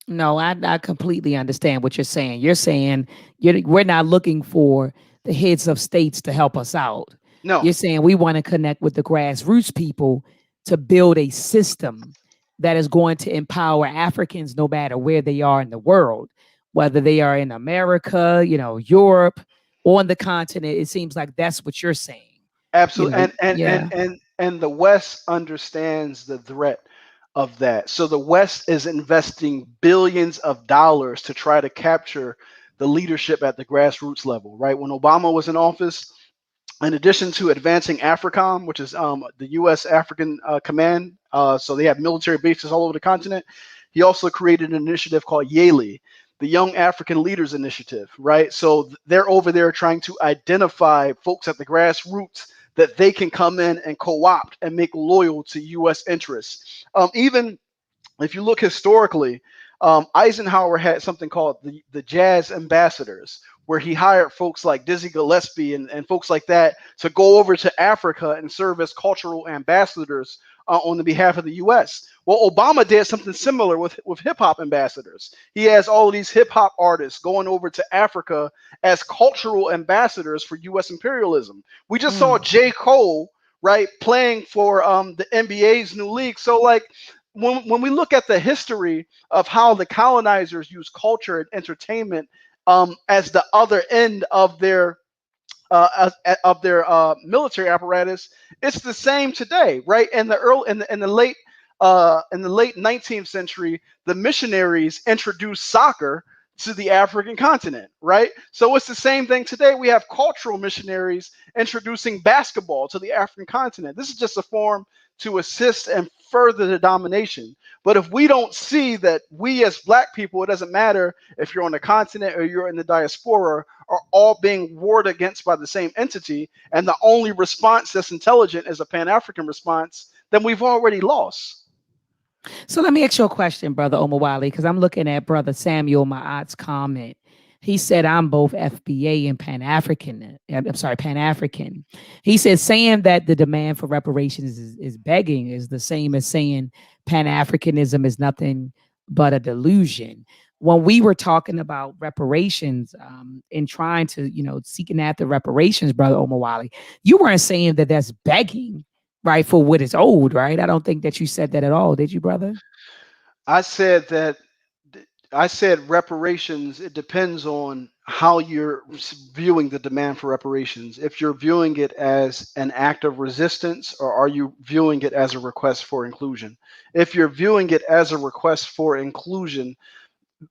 No, I completely understand what you're saying. You're saying we're not looking for the heads of states to help us out. No. You're saying we want to connect with the grassroots people to build a system that is going to empower Africans no matter where they are in the world, whether they are in America, Europe, or on the continent. It seems like that's what you're saying. Absolutely. And the West understands the threat of that. So the West is investing billions of dollars to try to capture the leadership at the grassroots level, right? When Obama was in office, In addition to advancing AFRICOM, which is the U.S. African Command, so they have military bases all over the continent, he also created an initiative called YALI, the Young African Leaders Initiative, right? So they're over there trying to identify folks at the grassroots that they can come in and co-opt and make loyal to U.S. interests. Even if you look historically, Eisenhower had something called the Jazz Ambassadors, where he hired folks like Dizzy Gillespie and folks like that to go over to Africa and serve as cultural ambassadors on the behalf of the U.S. Well, Obama did something similar with hip hop ambassadors. He has all of these hip hop artists going over to Africa as cultural ambassadors for U.S. imperialism. We just saw J. Cole, right, playing for the NBA's new league. So, like, when we look at the history of how the colonizers use culture and entertainment as the other end of their military apparatus, it's the same today, right? In the late 19th century, the missionaries introduced soccer to the African continent, right? So it's the same thing today. We have cultural missionaries introducing basketball to the African continent. This is just a form to assist and further the domination. But if we don't see that we as Black people, it doesn't matter if you're on the continent or you're in the diaspora, are all being warred against by the same entity, and the only response that's intelligent is a Pan-African response, then we've already lost. So let me ask you a question, Brother Omowale, because I'm looking at Brother Samuel Maat's comment. He said, I'm both FBA and Pan-African. I'm sorry, Pan-African. He said, saying that the demand for reparations is begging is the same as saying Pan-Africanism is nothing but a delusion. When we were talking about reparations and trying to, seeking after reparations, Brother Omowale, you weren't saying that that's begging, right, for what is owed, right? I don't think that you said that at all, did you, brother? I said reparations, it depends on how you're viewing the demand for reparations. If you're viewing it as an act of resistance, or are you viewing it as a request for inclusion? If you're viewing it as a request for inclusion,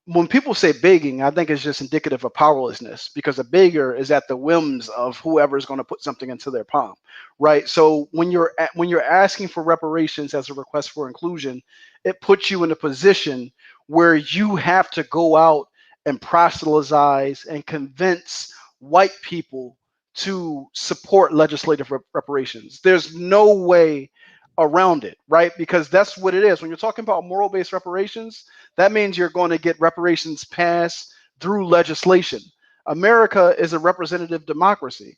when people say begging, I think it's just indicative of powerlessness, because a beggar is at the whims of whoever's going to put something into their palm, right? So when you're asking for reparations as a request for inclusion, it puts you in a position where you have to go out and proselytize and convince white people to support legislative reparations. There's no way around it, right? Because that's what it is. When you're talking about moral-based reparations, that means you're going to get reparations passed through legislation. America is a representative democracy.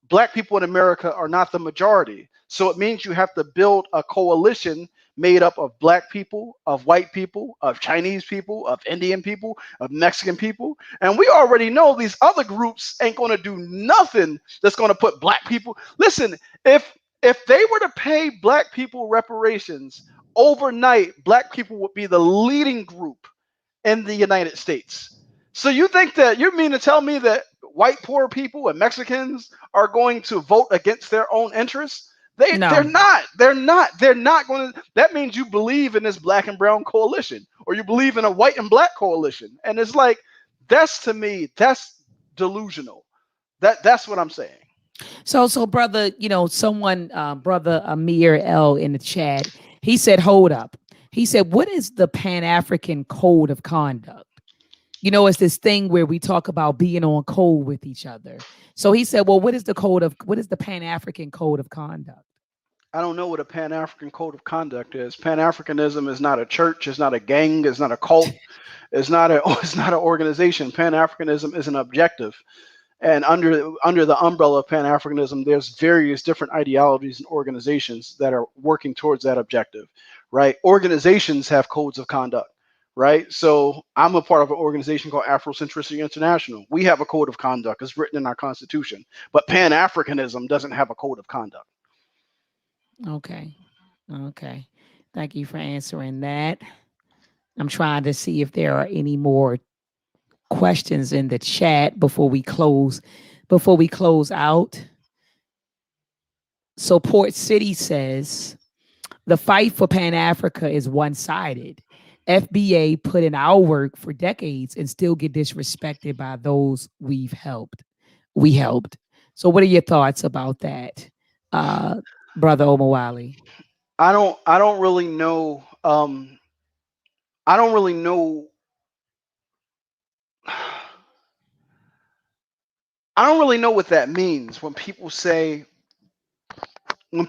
Black people in America are not the majority. So it means you have to build a coalition made up of Black people, of white people, of Chinese people, of Indian people, of Mexican people. And we already know these other groups ain't going to do nothing that's going to put Black people. Listen, if they were to pay Black people reparations overnight, Black people would be the leading group in the United States. So you think that you mean to tell me that white poor people and Mexicans are going to vote against their own interests? They're not going to. That means you believe in this Black and brown coalition, or you believe in a white and Black coalition. And it's like, that's, to me, that's delusional. That's what I'm saying. So brother, someone, Brother Amir L in the chat, he said, hold up. He said, what is the Pan-African code of conduct? It's this thing where we talk about being on code with each other. So he said, well, what is the Pan-African code of conduct? I don't know what a Pan-African code of conduct is. Pan-Africanism is not a church. It's not a gang. It's not a cult. It's not an organization. Pan-Africanism is an objective. And under the umbrella of Pan-Africanism, there's various different ideologies and organizations that are working towards that objective, right? Organizations have codes of conduct, right? So I'm a part of an organization called Afrocentricity International. We have a code of conduct. It's written in our constitution. But Pan-Africanism doesn't have a code of conduct. Okay. Thank you for answering that. I'm trying to see if there are any more questions in the chat before we close out. So Port City says the fight for Pan-Africa is one-sided. FBA put in our work for decades and still get disrespected by those we helped. So what are your thoughts about that, uh, Brother Omowale? I don't really know. I don't really know. I don't really know what that means when people say that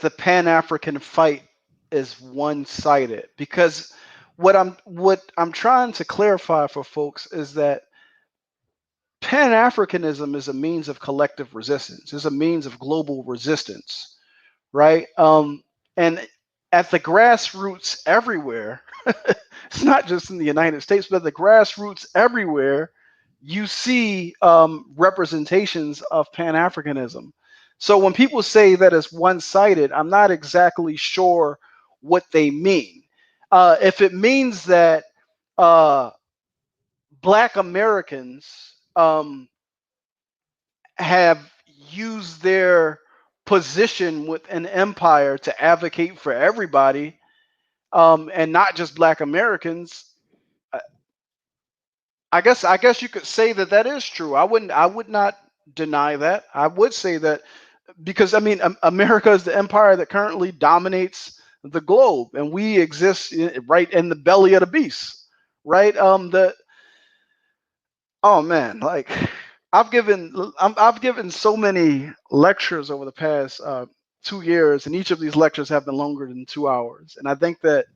the Pan African fight is one sided, because what I'm trying to clarify for folks is that Pan Africanism is a means of collective resistance. It's a means of global resistance, right? And at the grassroots everywhere, it's not just in the United States, but the grassroots everywhere, you see representations of Pan Africanism. So when people say that it's one sided, I'm not exactly sure what they mean. If it means that uh, Black Americans have used their position with an empire to advocate for everybody, and not just Black Americans, I I guess you could say that that is true. I would not deny that. I would say that because I mean America is the empire that currently dominates the globe, and we exist right in the belly of the beast, right? The Oh man, like I've given so many lectures over the past 2 years, and each of these lectures have been longer than 2 hours. And I think that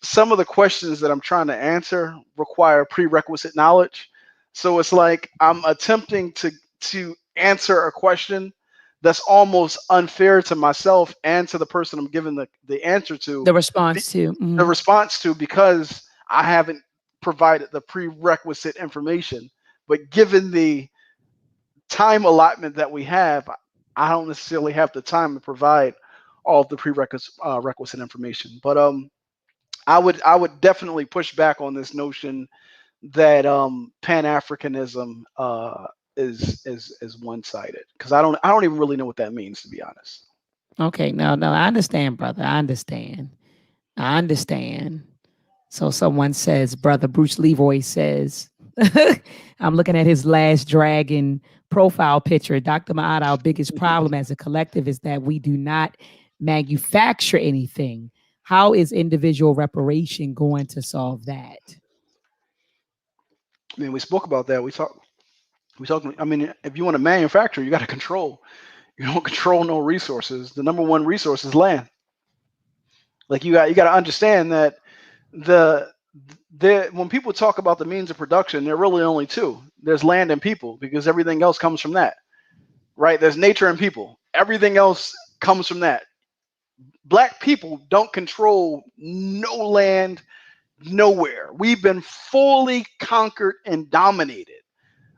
some of the questions that I'm trying to answer require prerequisite knowledge. So it's like I'm attempting to answer a question that's almost unfair to myself and to the person I'm giving the answer to, The be- response to. the Mhm. response to, because I haven't provided the prerequisite information. But given the time allotment that we have, I don't necessarily have the time to provide all of the prerequisite requisite information. But I would definitely push back on this notion that Pan Africanism is one sided, because I don't even really know what that means, to be honest. Okay, no, no, I understand, brother. I understand. I understand. So someone says, Brother Bruce Leroy says, I'm looking at his last dragon profile picture. Dr. Maat, our biggest problem as a collective is that we do not manufacture anything. How is individual reparation going to solve that? I mean, we spoke about that. We talked. I mean, if you want to manufacture, you got to control. You don't control no resources. The number one resource is land. Like you got to understand that the when people talk about the means of production, there are really only two. There's land and people, because everything else comes from that, right? There's nature and people. Everything else comes from that. Black people don't control no land nowhere. We've been fully conquered and dominated.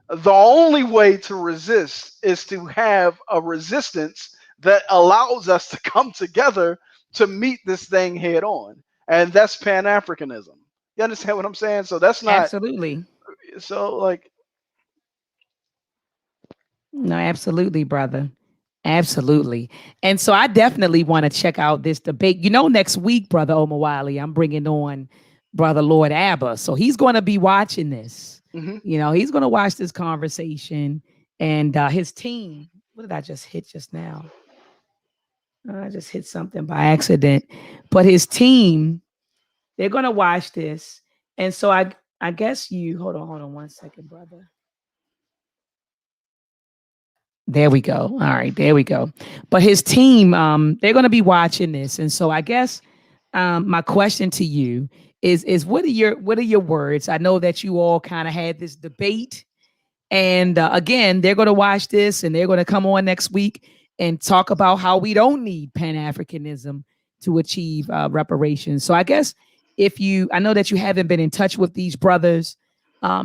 The only way to resist is to have a resistance that allows us to come together to meet this thing head on. And that's Pan Africanism. You understand what I'm saying? So that's not Absolutely. so like No, absolutely, brother. Absolutely. And so I definitely want to check out this debate. You know, next week, Brother Omowale, I'm bringing on Brother Lord Abba. So he's going to be watching this. mhm. You know, he's going to watch this conversation, and his team. What did I just hit just now? I just hit something by accident. But his team, they're going to watch this. And so I guess you, hold on one second, brother. There we go. All right, there we go. But his team, they're going to be watching this, and so I guess my question to you is what are your words? I know that you all kind of had this debate, and again, they're going to watch this, and they're going to come on next week and talk about how we don't need Pan Africanism to achieve reparations. So I guess I know that you haven't been in touch with these brothers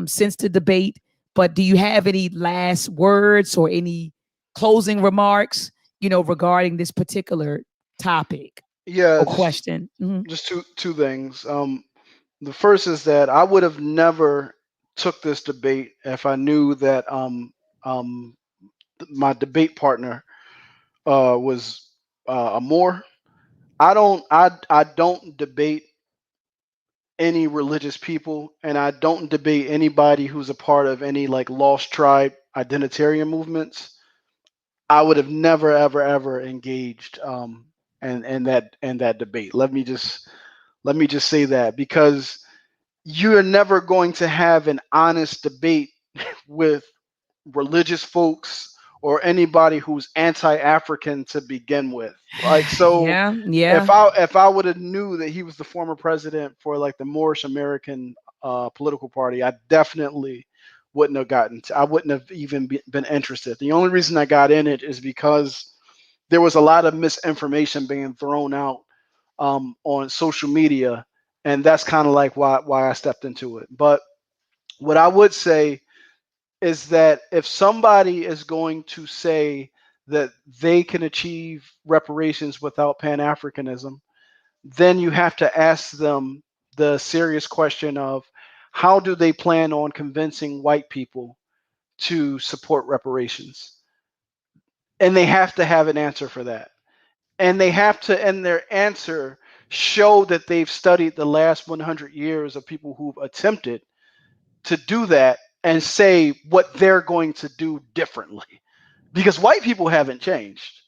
since the debate, but do you have any last words or any closing remarks, regarding this particular topic Yeah, or just question? Mhm. just two things. The first is that I would have never took this debate if I knew that um my debate partner was a Moor. I don't debate any religious people, and I don't debate anybody who's a part of any like lost tribe identitarian movements. I would have never, ever, ever engaged in that debate. Let me just say that, because you're never going to have an honest debate with religious folks or anybody who's anti-African to begin with. Like, so Yeah, if yeah. I would have knew that he was the former president for like the Moorish American political party, I definitely wouldn't have I wouldn't have even been interested. The only reason I got in it is because there was a lot of misinformation being thrown out on social media, and that's kind of like why I stepped into it. But what I would say is that if somebody is going to say that they can achieve reparations without Pan-Africanism, then you have to ask them the serious question of how do they plan on convincing white people to support reparations? And they have to have an answer for that. And they have to, in their answer, show that they've studied the last 100 years of people who've attempted to do that and say what they're going to do differently, because white people haven't changed.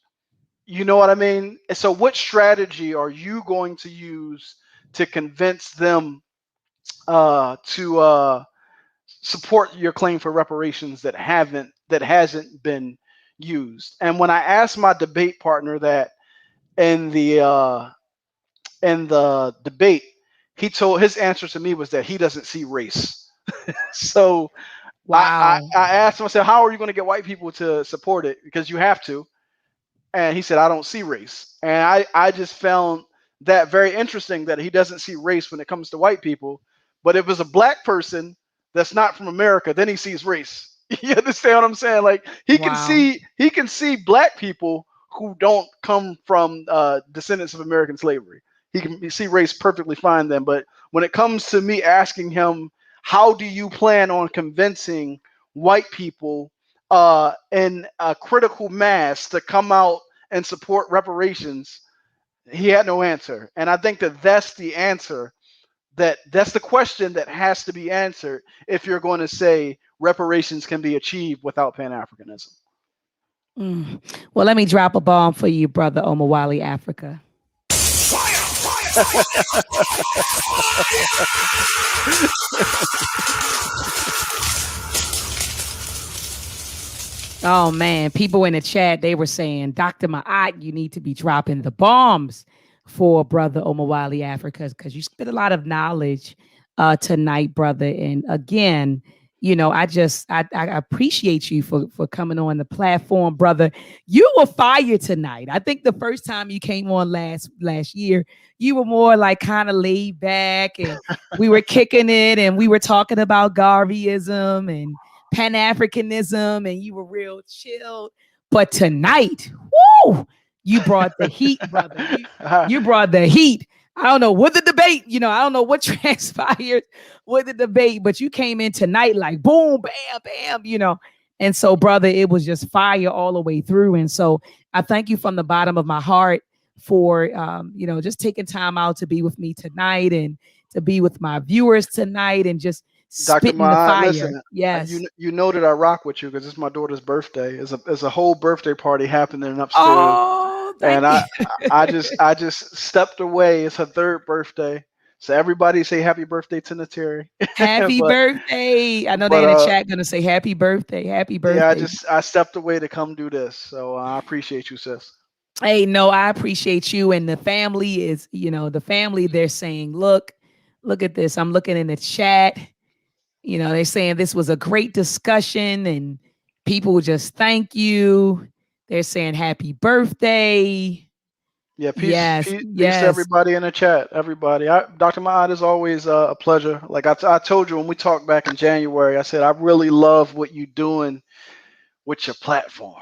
You know what I mean? So what strategy are you going to use to convince them to support your claim for reparations that hasn't been used? And when I asked my debate partner that in the debate, his answer to me was that he doesn't see race. So Wow. I asked him, I said, how are you going to get white people to support it? Because you have to. And he said, I don't see race. And I just found that very interesting, that he doesn't see race when it comes to white people. But if it's a black person that's not from America, then he sees race. You understand what I'm saying? Like, Wow. he can see black people who don't come from descendants of American slavery. He can see race perfectly fine then. But when it comes to me asking him, how do you plan on convincing white people in a critical mass to come out and support reparations, he had no answer. And I think that that's the answer, that's the question that has to be answered if you're going to say reparations can be achieved without Pan-Africanism. Mm. Well, let me drop a bomb for you, brother Omowale, Africa. Oh man, people in the chat, they were saying, Dr. Maat, you need to be dropping the bombs for brother Omowale, Africa, because you spit a lot of knowledge tonight, brother. And again, I appreciate you for coming on the platform, brother. You were fire tonight. I think the first time you came on last year, you were more like kind of laid back, and we were kicking it, and we were talking about Garveyism and Pan-Africanism, and you were real chill. But tonight, whoo, you brought the heat, brother. You brought the heat. I don't know what the debate, I don't know what transpired with the debate, but you came in tonight like boom, bam, bam, And so, brother, it was just fire all the way through. And so I thank you from the bottom of my heart for, just taking time out to be with me tonight and to be with my viewers tonight and just Dr. spitting the Maat, fire. listen, Yes. you know that I rock with you because it's my daughter's birthday. There's a whole birthday party happening upstairs. Oh, thank And you. I just stepped away. It's her third birthday. So everybody say happy birthday to Nateri. Happy but birthday. I know but they're in the chat going to say happy birthday. Happy yeah, birthday. I stepped away to come do this. So I appreciate you, sis. Hey, no, I appreciate you. And the family is, they're saying, look at this. I'm looking in the chat. They're saying this was a great discussion and people just thank you. They're saying happy birthday. Yeah, Yes, peace to everybody in the chat. Everybody, Dr. Maat, is always a pleasure. Like I told you when we talked back in January, I said I really love what you're doing with your platform.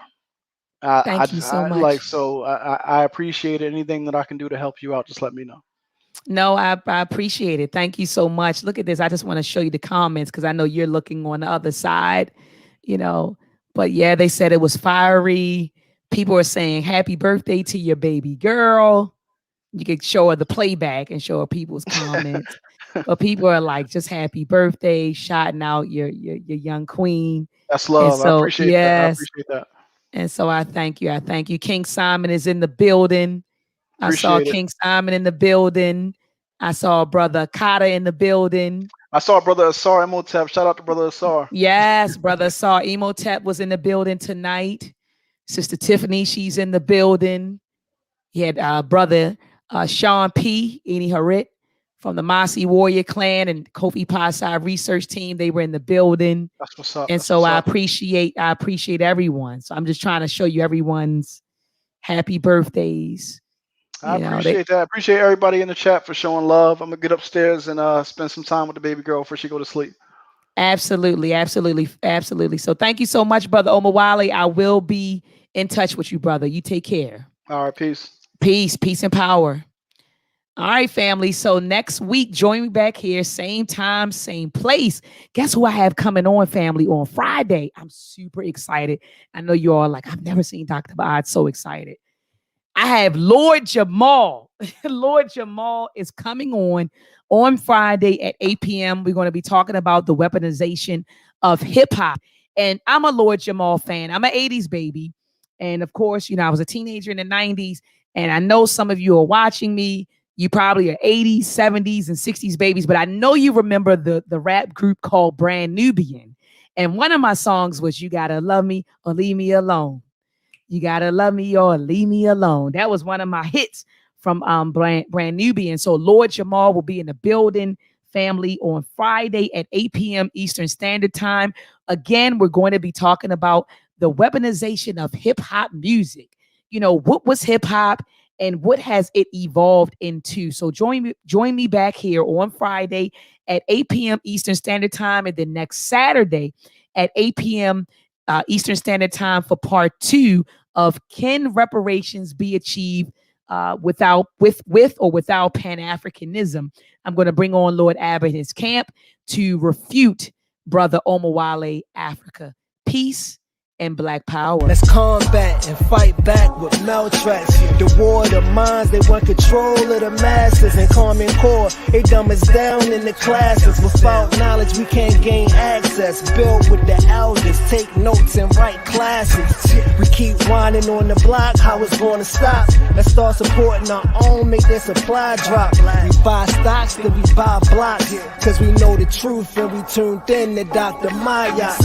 Thank you so much. I appreciate it. Anything that I can do to help you out, just let me know. No, I appreciate it. Thank you so much. Look at this. I just want to show you the comments because I know you're looking on the other side, But yeah, they said it was fiery. People are saying happy birthday to your baby girl. You could show her the playback and show her people's comments. But people are like, just happy birthday, shouting out your young queen. That's love. And so, I appreciate that. I appreciate that. And so I thank you. I thank you. King Simon is in the building. I saw King Simon in the building. I saw Brother Kata in the building. I saw Brother Asar Emotep. Shout out to Brother Asar. Yes, Brother Asar Emotep was in the building tonight. Sister Tiffany, she's in the building. He had Brother Sean P. Eni Harit from the Masi Warrior Clan and Kofi Pasai research team. They were in the building. That's what's up. And so I appreciate everyone. So I'm just trying to show you everyone's happy birthdays. I appreciate that. I appreciate everybody in the chat for showing love. I'm gonna get upstairs and spend some time with the baby girl before she go to sleep. Absolutely, absolutely, absolutely. So thank you so much, Brother Omowale. I will be in touch with you, brother. You take care. All right, peace. Peace and power. All right, family. So next week, join me back here, same time, same place. Guess who I have coming on, family, on Friday? I'm super excited. I know you all like, I've never seen Dr. Maat. So excited. I have Lord Jamal. Lord Jamal is coming on Friday at 8 p.m. We're going to be talking about the weaponization of hip hop. And I'm a Lord Jamal fan. I'm an 80s baby. And of course, I was a teenager in the 90s. And I know some of you are watching me. You probably are 80s, 70s, and 60s babies. But I know you remember the rap group called Brand Nubian. And one of my songs was You Gotta Love Me or Leave Me Alone. You gotta love me or leave me alone. That was one of my hits from Brand Nubian. So Lord Jamal will be in the building, family, on Friday at 8 p.m. Eastern Standard Time. Again, we're going to be talking about the weaponization of hip hop music. What was hip hop and what has it evolved into? So join me back here on Friday at 8 p.m. Eastern Standard Time, and then next Saturday at 8 p.m. Eastern Standard Time for part 2 of Can Reparations Be Achieved with or without Pan-Africanism? I'm going to bring on Lord Abbott and his camp to refute Brother Omowale Africa. Peace and Black Power. Let's combat and fight back with tracks. The war of the minds, they want control of the masses. And Common Core, they dumb us down in the classes. Without knowledge, we can't gain access. Build with the elders, take notes and write classes. We keep whining on the block, how it's gonna stop? Let's start supporting our own, make their supply drop. We buy stocks, then we buy blocks. Cause we know the truth and we tuned in to Dr. Maat.